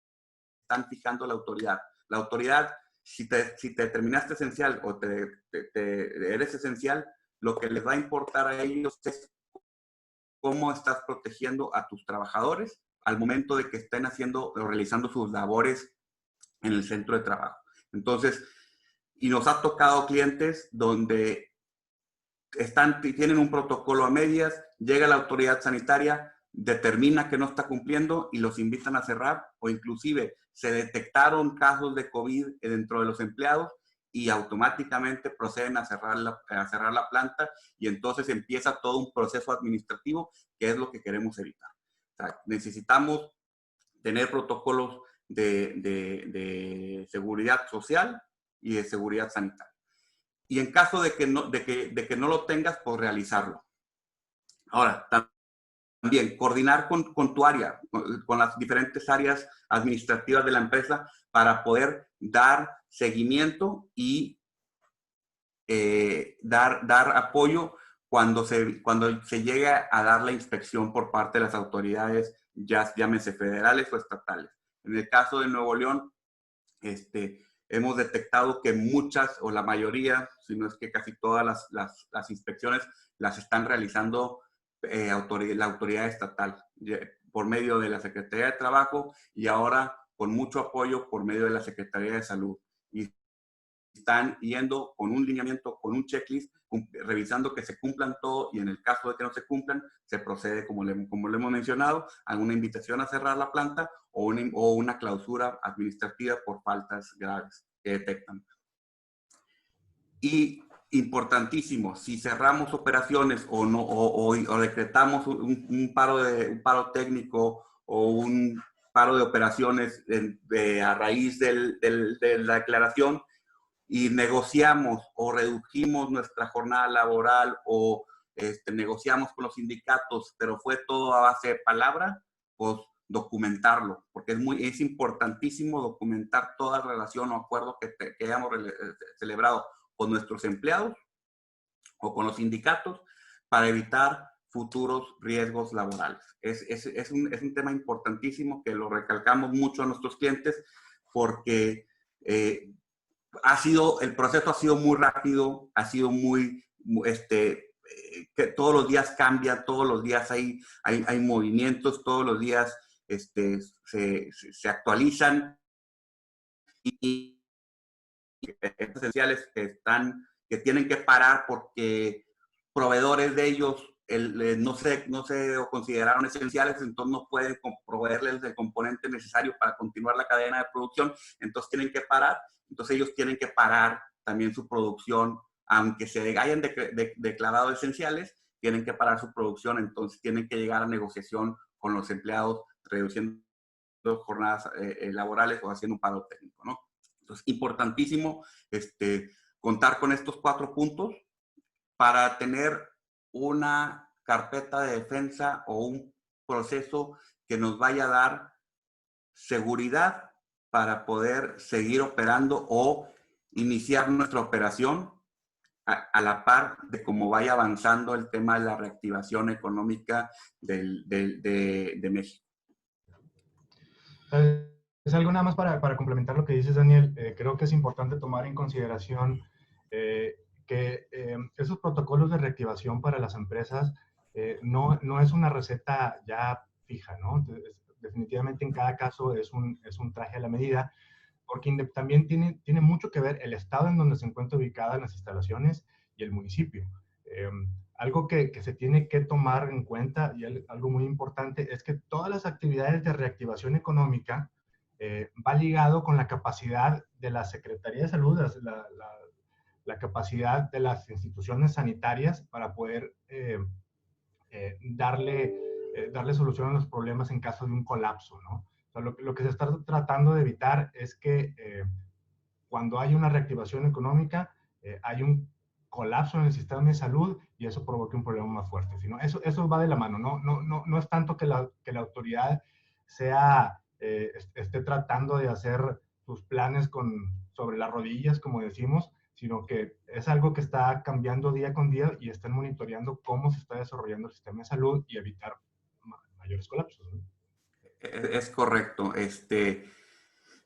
están fijando la autoridad. La autoridad, si te terminaste esencial o eres esencial, lo que les va a importar a ellos es cómo estás protegiendo a tus trabajadores al momento de que estén haciendo o realizando sus labores en el centro de trabajo. Entonces, y nos ha tocado clientes donde tienen un protocolo a medias, llega la autoridad sanitaria, determina que no está cumpliendo y los invitan a cerrar, o inclusive se detectaron casos de COVID dentro de los empleados y automáticamente proceden a cerrar la planta, y entonces empieza todo un proceso administrativo que es lo que queremos evitar. O sea, necesitamos tener protocolos de seguridad social y de seguridad sanitaria. Y en caso de que no lo tengas, pues realizarlo. Ahora, también coordinar con tu área, con las diferentes áreas administrativas de la empresa para poder dar seguimiento y dar apoyo cuando se llega a dar la inspección por parte de las autoridades, ya llámese federales o estatales. En el caso de Nuevo León, hemos detectado que muchas o la mayoría, si no es que casi todas las inspecciones las están realizando la autoridad estatal por medio de la Secretaría de Trabajo y ahora con mucho apoyo por medio de la Secretaría de Salud. Y están yendo con un lineamiento, con un checklist, revisando que se cumplan todo, y en el caso de que no se cumplan, se procede, como le hemos mencionado, a una invitación a cerrar la planta o una clausura administrativa por faltas graves que detectan. Y importantísimo, si cerramos operaciones o decretamos un paro técnico o un paro de operaciones a raíz de la declaración, y negociamos o redujimos nuestra jornada laboral o negociamos con los sindicatos, pero fue todo a base de palabra, pues documentarlo, porque es importantísimo documentar toda relación o acuerdo que hayamos celebrado con nuestros empleados o con los sindicatos para evitar futuros riesgos laborales. Es un tema importantísimo que lo recalcamos mucho a nuestros clientes porque el proceso ha sido muy rápido, ha sido que todos los días cambia, todos los días hay movimientos, todos los días se actualizan y esenciales que tienen que parar porque proveedores de ellos no se consideraron esenciales, entonces no pueden proveerles el componente necesario para continuar la cadena de producción, entonces tienen que parar. Entonces ellos tienen que parar también su producción, aunque se hayan declarado esenciales, tienen que parar su producción, entonces tienen que llegar a negociación con los empleados, reduciendo jornadas laborales o haciendo un paro técnico, ¿no? Entonces, importantísimo contar con estos 4 puntos para tener una carpeta de defensa o un proceso que nos vaya a dar seguridad para poder seguir operando o iniciar nuestra operación a la par de cómo vaya avanzando el tema de la reactivación económica de México. Es algo nada más para complementar lo que dices, Daniel. Creo que es importante tomar en consideración que esos protocolos de reactivación para las empresas no es una receta ya fija, ¿no? Entonces, definitivamente en cada caso es un traje a la medida, porque también tiene mucho que ver el estado en donde se encuentra ubicada las instalaciones y el municipio. Algo que se tiene que tomar en cuenta y algo muy importante es que todas las actividades de reactivación económica va ligado con la capacidad de la Secretaría de Salud, la capacidad de las instituciones sanitarias para poder darle solución a los problemas en caso de un colapso, ¿no? O sea, lo que se está tratando de evitar es que cuando hay una reactivación económica, hay un colapso en el sistema de salud y eso provoque un problema más fuerte. Sino eso va de la mano. No es tanto que la autoridad esté tratando de hacer sus planes sobre las rodillas, como decimos, sino que es algo que está cambiando día con día y están monitoreando cómo se está desarrollando el sistema de salud y evitar mayores colapsos, ¿no? Es correcto.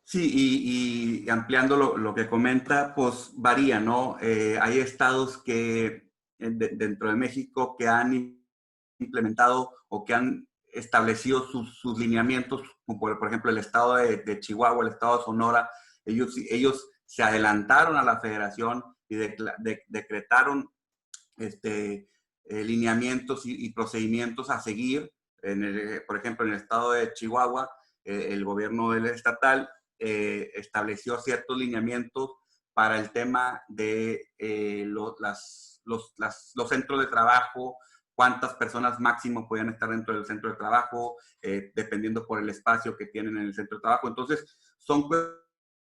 Sí, y ampliando lo que comenta, pues varía, ¿no? Hay estados que dentro de México que han implementado o que han establecido sus lineamientos, como por ejemplo el estado de Chihuahua, el estado de Sonora. Ellos se adelantaron a la federación y decretaron lineamientos y procedimientos a seguir. Por ejemplo, en el estado de Chihuahua, el gobierno del estatal estableció ciertos lineamientos para el tema de los centros de trabajo, cuántas personas máximo podían estar dentro del centro de trabajo, dependiendo por el espacio que tienen en el centro de trabajo. Entonces, son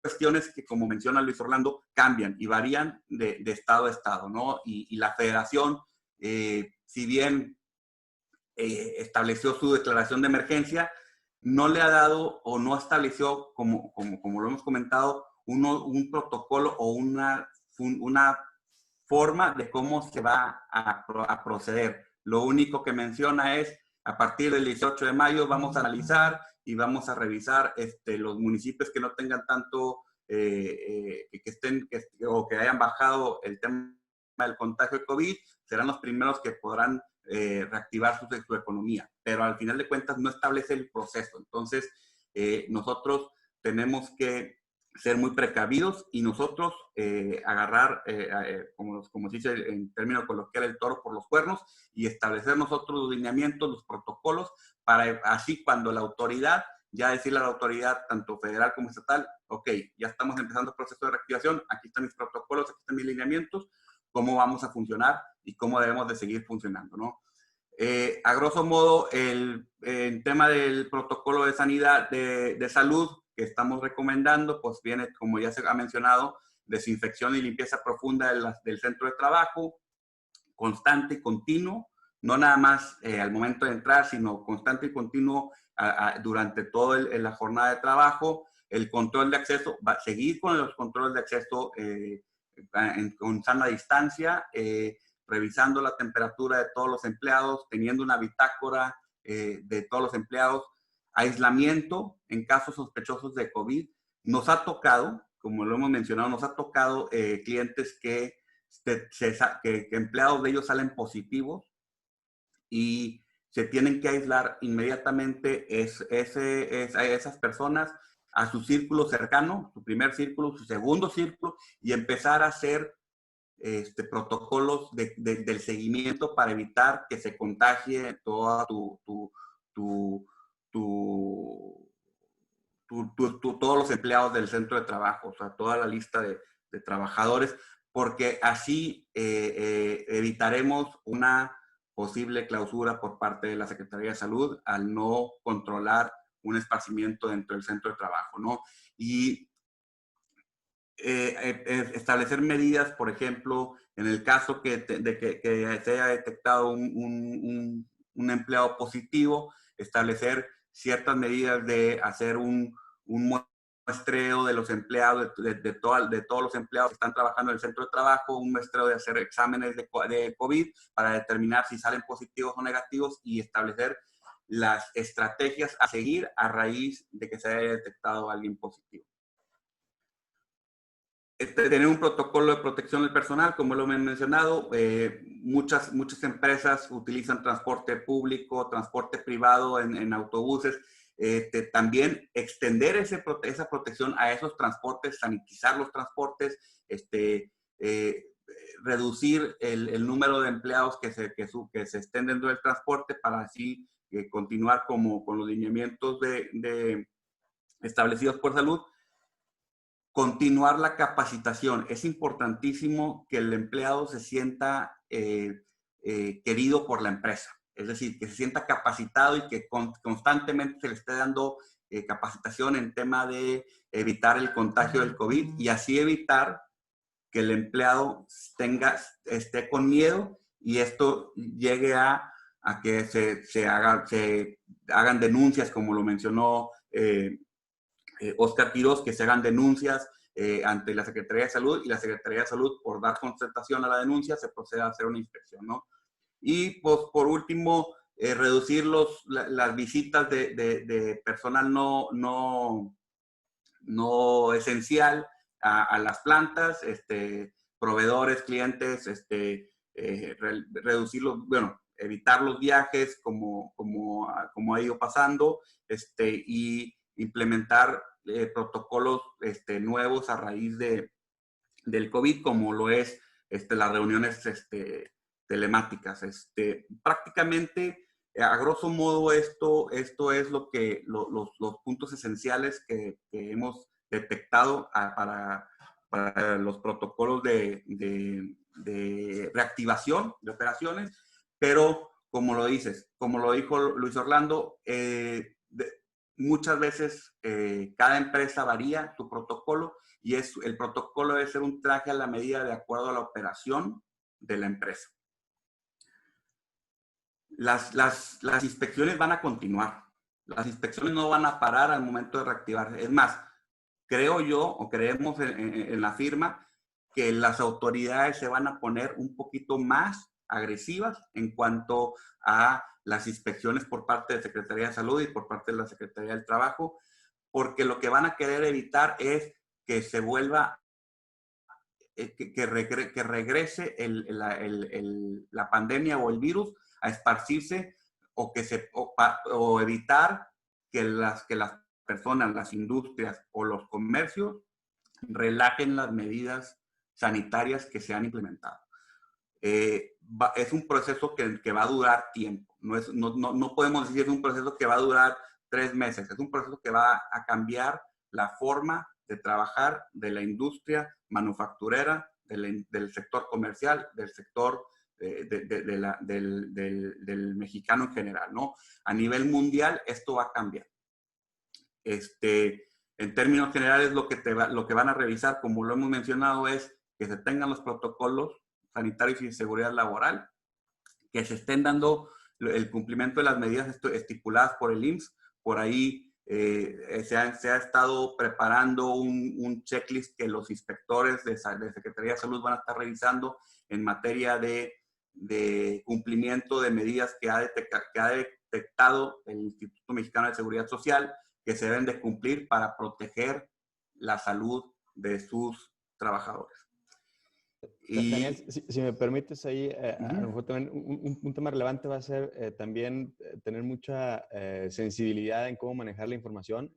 cuestiones que, como menciona Luis Orlando, cambian y varían de estado a estado, ¿no? Y la federación, si bien estableció su declaración de emergencia, no le ha dado o no estableció, como lo hemos comentado, un protocolo o una forma de cómo se va a proceder. Lo único que menciona es, a partir del 18 de mayo vamos a analizar y vamos a revisar los municipios que no tengan tanto, o que hayan bajado el tema del contagio de COVID, serán los primeros que podrán reactivar su economía. Pero al final de cuentas no establece el proceso. Entonces, nosotros tenemos que ser muy precavidos y nosotros agarrar, como se dice en términos coloquiales, el toro por los cuernos y establecer nosotros los lineamientos, los protocolos, para así cuando la autoridad, ya decirle a la autoridad, tanto federal como estatal, ok, ya estamos empezando el proceso de reactivación, aquí están mis protocolos, aquí están mis lineamientos, cómo vamos a funcionar y cómo debemos de seguir funcionando, ¿no? A grosso modo, el tema del protocolo de sanidad, de salud que estamos recomendando, pues viene, como ya se ha mencionado, desinfección y limpieza profunda del centro de trabajo, constante y continuo, no nada más al momento de entrar, sino constante y continuo durante toda la jornada de trabajo. El control de acceso, va a seguir con los controles de acceso con sana distancia, revisando la temperatura de todos los empleados, teniendo una bitácora de todos los empleados, aislamiento en casos sospechosos de COVID. Nos ha tocado, como lo hemos mencionado, nos ha tocado clientes que empleados de ellos salen positivos y se tienen que aislar inmediatamente a esas personas, a su círculo cercano, su primer círculo, su segundo círculo, y empezar a hacer protocolos del seguimiento para evitar que se contagie toda todos los empleados del centro de trabajo, o sea, toda la lista de trabajadores, porque así evitaremos una posible clausura por parte de la Secretaría de Salud al no controlar un esparcimiento dentro del centro de trabajo, ¿no? Y establecer medidas, por ejemplo, en el caso de que se haya detectado un empleado positivo, establecer ciertas medidas de hacer un muestreo de los empleados, de todos los empleados que están trabajando en el centro de trabajo, un muestreo de hacer exámenes de COVID para determinar si salen positivos o negativos y establecer las estrategias a seguir a raíz de que se haya detectado alguien positivo. Tener un protocolo de protección del personal, como lo he mencionado, muchas empresas utilizan transporte público, transporte privado en autobuses. También extender esa protección a esos transportes, sanitizar los transportes, reducir el número de empleados que se estén dentro del transporte para así continuar con los lineamientos establecidos por salud. Continuar la capacitación. Es importantísimo que el empleado se sienta querido por la empresa. Es decir, que se sienta capacitado y que constantemente se le esté dando capacitación en tema de evitar el contagio del COVID y así evitar que el empleado esté con miedo y esto llegue a que se hagan denuncias, como lo mencionó Oscar Quiroz, que se hagan denuncias ante la Secretaría de Salud y la Secretaría de Salud, por dar constatación a la denuncia, se procede a hacer una inspección, ¿no? Y pues, por último, reducir las visitas de personal no esencial a las plantas, proveedores, clientes, reducirlos, bueno, evitar los viajes como ha ido pasando, y implementar protocolos nuevos a raíz del COVID, como lo es las reuniones telemáticas. Prácticamente, a grosso modo, esto es los puntos esenciales que hemos detectado para los protocolos de reactivación de operaciones, pero como lo dijo Luis Orlando, muchas veces cada empresa varía su protocolo y el protocolo debe ser un traje a la medida de acuerdo a la operación de la empresa. Las inspecciones van a continuar. Las inspecciones no van a parar al momento de reactivar. Es más, creo yo, o creemos en la firma, que las autoridades se van a poner un poquito más agresivas en cuanto a las inspecciones por parte de Secretaría de Salud y por parte de la Secretaría del Trabajo, porque lo que van a querer evitar es que se vuelva, que regrese la pandemia o el virus a esparcirse o evitar que las personas, las industrias o los comercios relajen las medidas sanitarias que se han implementado. Es un proceso que va a durar tiempo. No podemos decir que es un proceso que va a durar 3 meses. Es un proceso que va a cambiar la forma de trabajar de la industria manufacturera, del sector comercial, del sector del mexicano en general, ¿no? A nivel mundial, esto va a cambiar. En términos generales, lo que van a revisar, como lo hemos mencionado, es que se tengan los protocolos sanitarios y de seguridad laboral, que se estén dando el cumplimiento de las medidas estipuladas por el IMSS. Por ahí se ha estado preparando un checklist que los inspectores de Secretaría de Salud van a estar revisando en materia de cumplimiento de medidas que ha detectado el Instituto Mexicano de Seguridad Social, que se deben de cumplir para proteger la salud de sus trabajadores. Daniel, si me permites ahí, a lo mejor también un tema relevante va a ser también tener mucha sensibilidad en cómo manejar la información.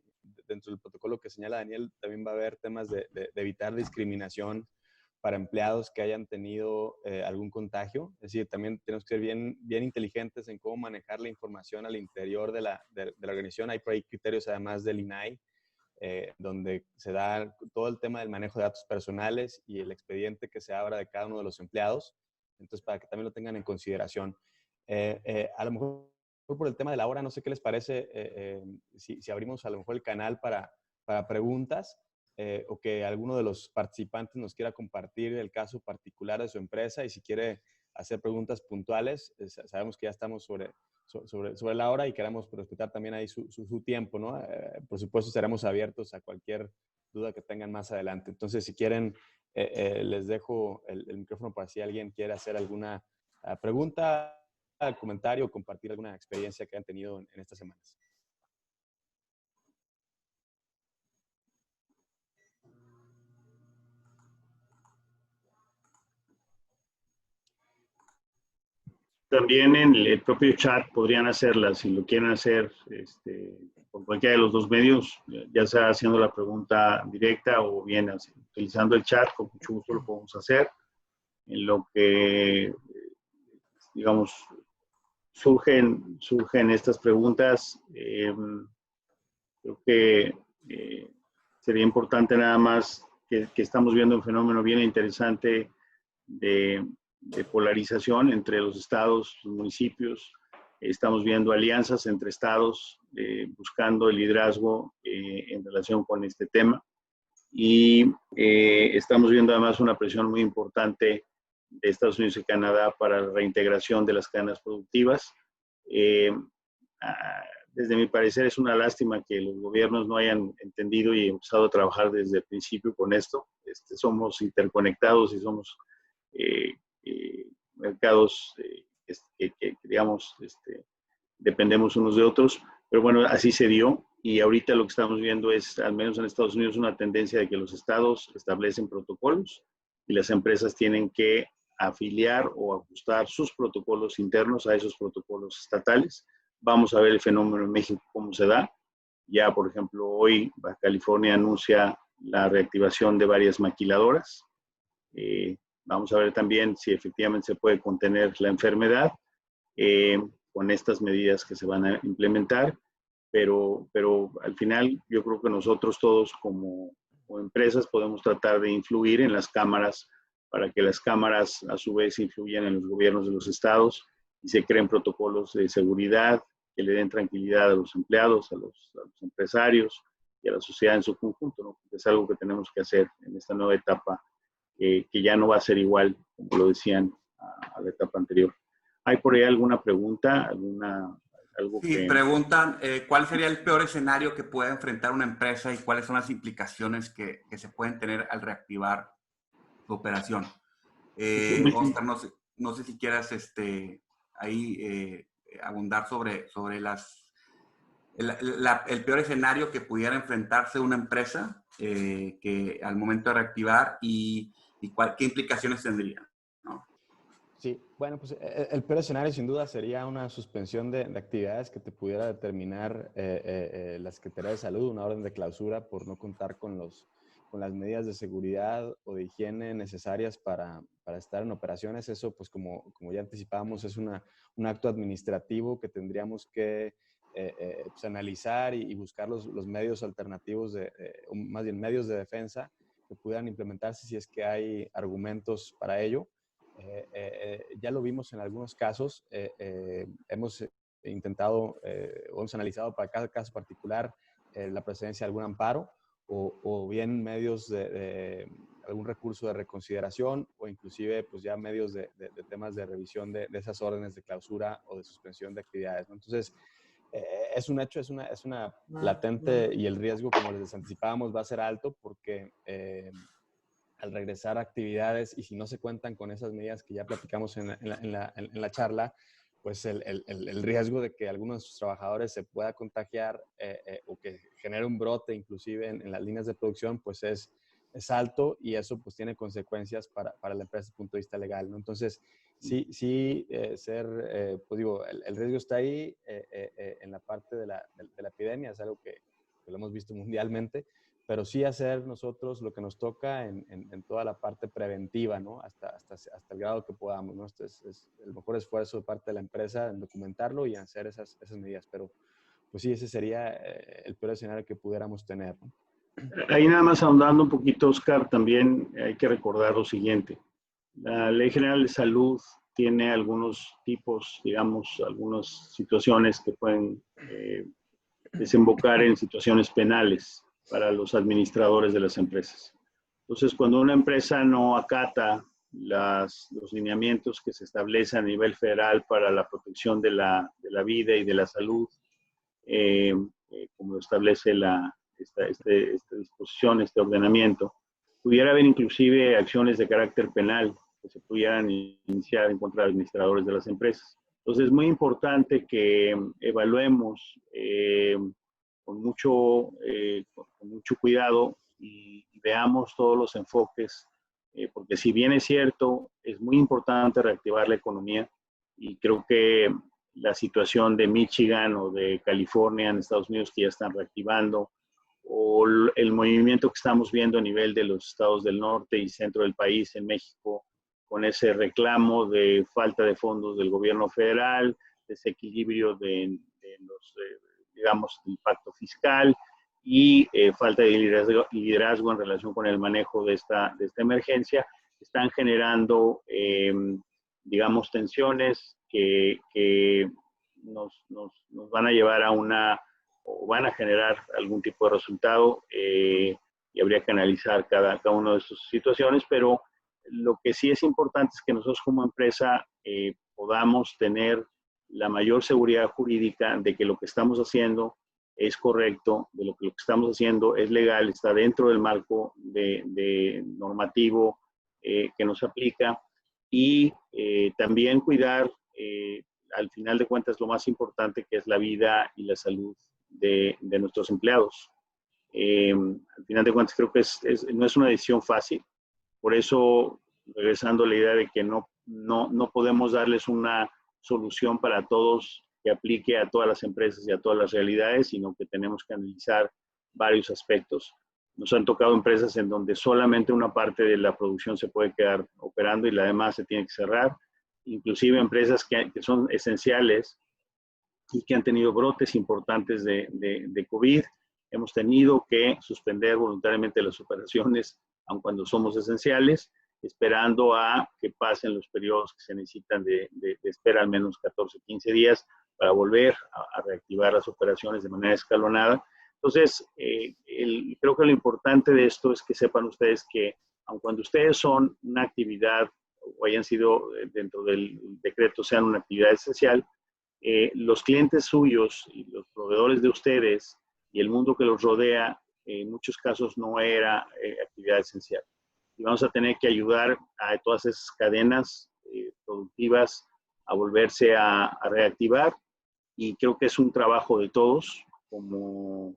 Dentro del protocolo que señala Daniel, también va a haber temas de evitar discriminación para empleados que hayan tenido algún contagio. Es decir, también tenemos que ser bien inteligentes en cómo manejar la información al interior de la organización. Hay por ahí criterios, además del INAI, donde se da todo el tema del manejo de datos personales y el expediente que se abra de cada uno de los empleados. Entonces, para que también lo tengan en consideración. A lo mejor por el tema de la hora, no sé qué les parece si abrimos a lo mejor el canal para preguntas, o que alguno de los participantes nos quiera compartir el caso particular de su empresa, y si quiere hacer preguntas puntuales. Sabemos que ya estamos sobre la hora y queremos respetar también ahí su tiempo, ¿no? Por supuesto, estaremos abiertos a cualquier duda que tengan más adelante. Entonces, si quieren, les dejo el micrófono para si alguien quiere hacer alguna pregunta, comentario o compartir alguna experiencia que han tenido en estas semanas. También en el propio chat podrían hacerla, si lo quieren hacer por cualquiera de los dos medios, ya sea haciendo la pregunta directa o bien utilizando el chat, con mucho gusto lo podemos hacer. En lo que, digamos, surgen estas preguntas, creo que sería importante nada más que estamos viendo un fenómeno bien interesante de polarización entre los estados, los municipios. Estamos viendo alianzas entre estados buscando el liderazgo en relación con este tema. Y estamos viendo además una presión muy importante de Estados Unidos y Canadá para la reintegración de las cadenas productivas. Desde mi parecer es una lástima que los gobiernos no hayan entendido y empezado a trabajar desde el principio con esto. Somos interconectados y somos mercados que digamos, dependemos unos de otros, pero bueno, así se dio y ahorita lo que estamos viendo es, al menos en Estados Unidos, una tendencia de que los estados establecen protocolos y las empresas tienen que afiliar o ajustar sus protocolos internos a esos protocolos estatales. Vamos a ver el fenómeno en México cómo se da. Ya, por ejemplo, hoy Baja California anuncia la reactivación de varias maquiladoras. Vamos a ver también si efectivamente se puede contener la enfermedad con estas medidas que se van a implementar, pero al final yo creo que nosotros todos como empresas podemos tratar de influir en las cámaras para que las cámaras a su vez influyan en los gobiernos de los estados y se creen protocolos de seguridad que le den tranquilidad a los empleados, a los empresarios y a la sociedad en su conjunto, ¿no? Es algo que tenemos que hacer en esta nueva etapa que ya no va a ser igual, como lo decían, a la etapa anterior. ¿Hay por ahí alguna pregunta? Algo sí, que... preguntan ¿cuál sería el peor escenario que pueda enfrentar una empresa y cuáles son las implicaciones que se pueden tener al reactivar su operación? Oscar, no sé si quieras ahí abundar sobre el peor escenario que pudiera enfrentarse una empresa que al momento de reactivar y qué implicaciones tendría, ¿no? Sí, bueno, pues el peor escenario sin duda sería una suspensión de actividades que te pudiera determinar la Secretaría de Salud, una orden de clausura por no contar con las medidas de seguridad o de higiene necesarias para estar en operaciones. Eso, pues como ya anticipábamos, es un acto administrativo que tendríamos que pues, analizar y buscar los medios alternativos, más bien medios de defensa que pudieran implementarse si es que hay argumentos para ello. Ya lo vimos en algunos casos. Hemos intentado o hemos analizado para cada caso particular la presencia de algún amparo o bien medios de algún recurso de reconsideración o inclusive pues ya medios de temas de revisión de esas órdenes de clausura o de suspensión de actividades, ¿no? Entonces, es un hecho, es una latente y el riesgo, como les anticipábamos, va a ser alto porque al regresar a actividades y si no se cuentan con esas medidas que ya platicamos en la charla, pues el riesgo de que alguno de sus trabajadores se pueda contagiar o que genere un brote inclusive en las líneas de producción, pues es alto y eso pues tiene consecuencias para la empresa desde el punto de vista legal, ¿no? Entonces, pues digo, el riesgo está ahí en la parte de la epidemia, es algo que lo hemos visto mundialmente, pero sí hacer nosotros lo que nos toca en toda la parte preventiva, ¿no? Hasta el grado que podamos, ¿no? Este es el mejor esfuerzo de parte de la empresa en documentarlo y hacer esas medidas, pero pues sí, ese sería el peor escenario que pudiéramos tener, ¿no? Ahí nada más ahondando un poquito, Oscar, también hay que recordar lo siguiente. La Ley General de Salud tiene algunos tipos, digamos, algunas situaciones que pueden desembocar en situaciones penales para los administradores de las empresas. Entonces, cuando una empresa no acata los lineamientos que se establecen a nivel federal para la protección de la vida y de la salud, como lo establece esta disposición, este ordenamiento. Pudiera haber inclusive acciones de carácter penal que se pudieran iniciar en contra de administradores de las empresas. Entonces es muy importante que evaluemos con mucho cuidado y veamos todos los enfoques, porque si bien es cierto, es muy importante reactivar la economía y creo que la situación de Michigan o de California en Estados Unidos que ya están reactivando, o el movimiento que estamos viendo a nivel de los estados del norte y centro del país en México, con ese reclamo de falta de fondos del gobierno federal, desequilibrio de los, digamos, del pacto fiscal y falta de liderazgo en relación con el manejo de esta emergencia, están generando, digamos, tensiones que nos van a llevar a o van a generar algún tipo de resultado y habría que analizar cada una de estas situaciones, pero lo que sí es importante es que nosotros como empresa podamos tener la mayor seguridad jurídica de que lo que estamos haciendo es correcto, de lo que estamos haciendo es legal, está dentro del marco de normativo que nos aplica y también cuidar, al final de cuentas, lo más importante que es la vida y la salud de nuestros empleados. Al final de cuentas, creo que no es una decisión fácil. Por eso, regresando a la idea de que no podemos darles una solución para todos que aplique a todas las empresas y a todas las realidades, sino que tenemos que analizar varios aspectos. Nos han tocado empresas en donde solamente una parte de la producción se puede quedar operando y la demás se tiene que cerrar. Inclusive empresas que son esenciales y que han tenido brotes importantes de COVID. Hemos tenido que suspender voluntariamente las operaciones, aun cuando somos esenciales, esperando a que pasen los periodos que se necesitan de espera, al menos 14, 15 días, para volver a reactivar las operaciones de manera escalonada. Entonces, creo que lo importante de esto es que sepan ustedes que, aun cuando ustedes son una actividad o hayan sido dentro del decreto, sean una actividad esencial, los clientes suyos y los proveedores de ustedes y el mundo que los rodea, en muchos casos no era actividad esencial. Y vamos a tener que ayudar a todas esas cadenas productivas a volverse a reactivar. Y creo que es un trabajo de todos, como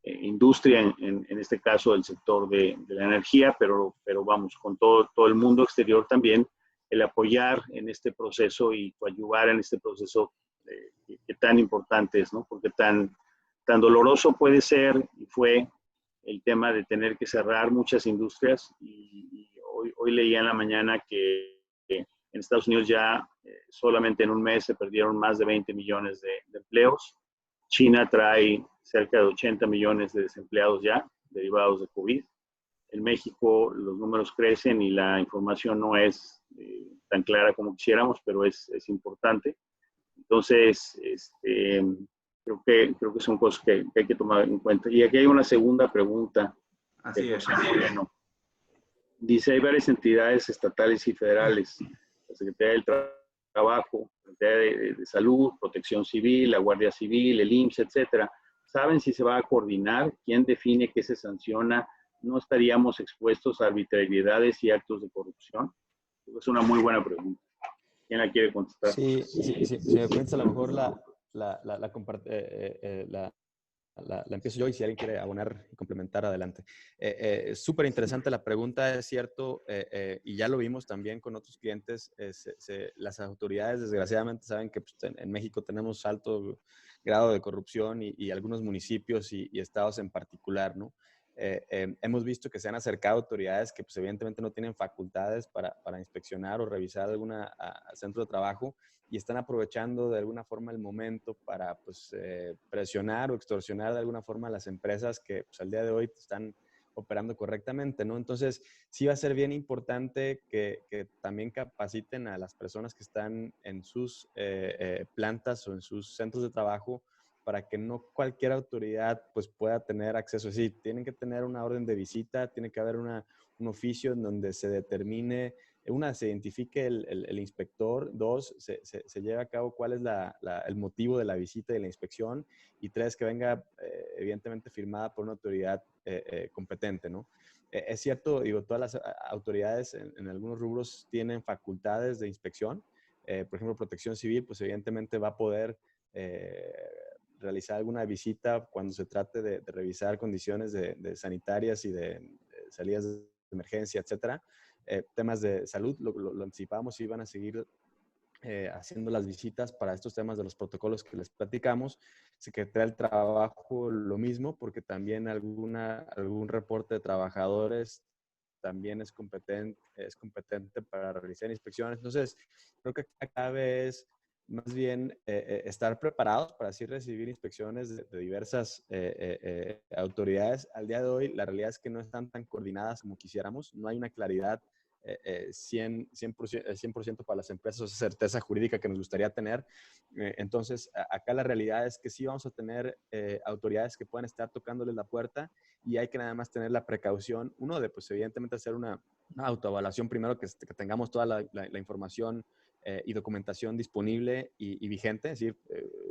industria, en este caso del sector de la energía, pero vamos, con todo el mundo exterior también, el apoyar en este proceso y ayudar en este proceso que tan importante es, ¿no? Porque tan doloroso puede ser y fue el tema de tener que cerrar muchas industrias y hoy leía en la mañana que en Estados Unidos ya solamente en un mes se perdieron más de 20 millones de empleos. China trae cerca de 80 millones de desempleados ya derivados de COVID. En México los números crecen y la información no es tan clara como quisiéramos, pero es importante. Entonces, creo que son cosas que hay que tomar en cuenta. Y aquí hay una segunda pregunta. Así es. Bueno, dice, hay varias entidades estatales y federales, la Secretaría del Trabajo, la Secretaría de Salud, Protección Civil, la Guardia Civil, el IMSS, etcétera. ¿Saben si se va a coordinar? ¿Quién define qué se sanciona? ¿No estaríamos expuestos a arbitrariedades y actos de corrupción? Es una muy buena pregunta. ¿Quién la quiere contestar? Sí, si me permites, a lo mejor la empiezo yo y si alguien quiere abonar y complementar, adelante. Súper interesante la pregunta, es cierto, y ya lo vimos también con otros clientes. Las autoridades, desgraciadamente, saben que pues, en México tenemos alto grado de corrupción y algunos municipios y estados en particular, ¿no? Hemos visto que se han acercado autoridades que pues, evidentemente no tienen facultades para inspeccionar o revisar algún centro de trabajo y están aprovechando de alguna forma el momento para pues, presionar o extorsionar de alguna forma a las empresas que pues, al día de hoy están operando correctamente, ¿no? Entonces, sí va a ser bien importante que también capaciten a las personas que están en sus plantas o en sus centros de trabajo para que no cualquier autoridad pues pueda tener acceso. Sí, tienen que tener una orden de visita, tiene que haber un oficio en donde se determine, una, se identifique el inspector, dos, se lleve a cabo cuál es el motivo de la visita y de la inspección, y tres, que venga evidentemente firmada por una autoridad competente, ¿no? Es cierto, digo, todas las autoridades en algunos rubros tienen facultades de inspección. Por ejemplo, Protección Civil, pues evidentemente va a poder realizar alguna visita cuando se trate de revisar condiciones de sanitarias y de salidas de emergencia, etcétera. Temas de salud, lo anticipamos, y van a seguir haciendo las visitas para estos temas de los protocolos que les platicamos. Secretaría del Trabajo, lo mismo, porque también algún reporte de trabajadores también es competente para realizar inspecciones. Entonces, creo que la clave es más bien estar preparados para así recibir inspecciones de diversas autoridades. Al día de hoy, la realidad es que no están tan coordinadas como quisiéramos. No hay una claridad 100% para las empresas, esa certeza jurídica que nos gustaría tener. Entonces, acá la realidad es que sí vamos a tener autoridades que puedan estar tocándoles la puerta, y hay que nada más tener la precaución, uno, de pues evidentemente hacer una autoevaluación primero, que tengamos toda la información y documentación disponible y vigente, es decir,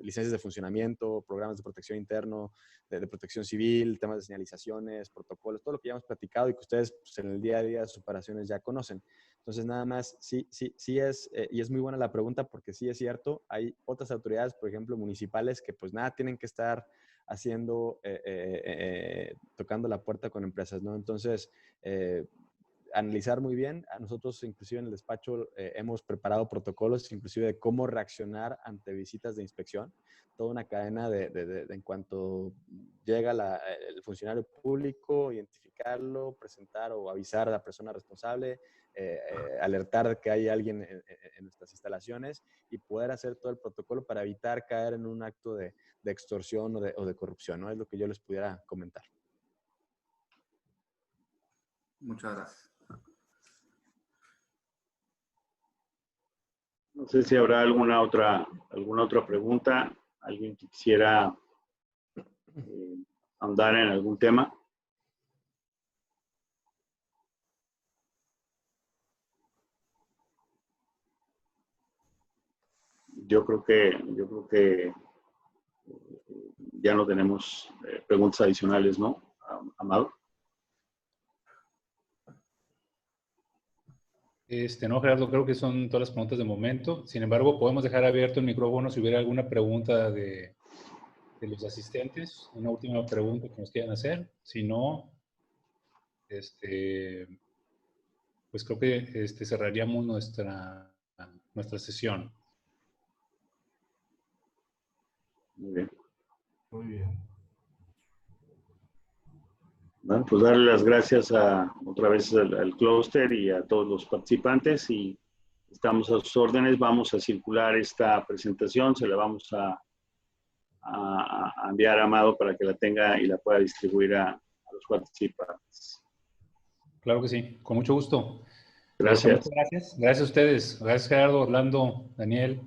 licencias de funcionamiento, programas de protección interno, de protección civil, temas de señalizaciones, protocolos, todo lo que ya hemos platicado y que ustedes pues, en el día a día de sus operaciones ya conocen. Entonces, nada más, sí es, y es muy buena la pregunta, porque sí es cierto, hay otras autoridades, por ejemplo, municipales, que pues nada tienen que estar haciendo, tocando la puerta con empresas, ¿no? Entonces, analizar muy bien. A nosotros, inclusive en el despacho, hemos preparado protocolos, inclusive de cómo reaccionar ante visitas de inspección. Toda una cadena en cuanto llega el funcionario público, identificarlo, presentar o avisar a la persona responsable, alertar de que hay alguien en nuestras instalaciones, y poder hacer todo el protocolo para evitar caer en un acto de extorsión o de corrupción, ¿no? Es lo que yo les pudiera comentar. Muchas gracias. No sé si habrá alguna otra pregunta. ¿Alguien que quisiera ahondar en algún tema? Yo creo que ya no tenemos preguntas adicionales, ¿no, Amado? No, Gerardo, creo que son todas las preguntas de momento. Sin embargo, podemos dejar abierto el micrófono si hubiera alguna pregunta de los asistentes, una última pregunta que nos quieran hacer. Si no, pues creo que cerraríamos nuestra sesión. Muy bien. Muy bien. Bueno, pues darle las gracias otra vez al clúster y a todos los participantes, y estamos a sus órdenes. Vamos a circular esta presentación, se la vamos a enviar a Amado para que la tenga y la pueda distribuir a los participantes. Claro que sí, con mucho gusto. Gracias. Muchas gracias. Gracias a ustedes. Gracias, Gerardo, Orlando, Daniel,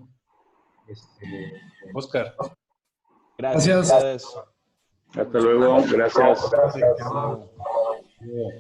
Oscar. Gracias a ustedes. Hasta luego. Gracias. Gracias. Hasta luego.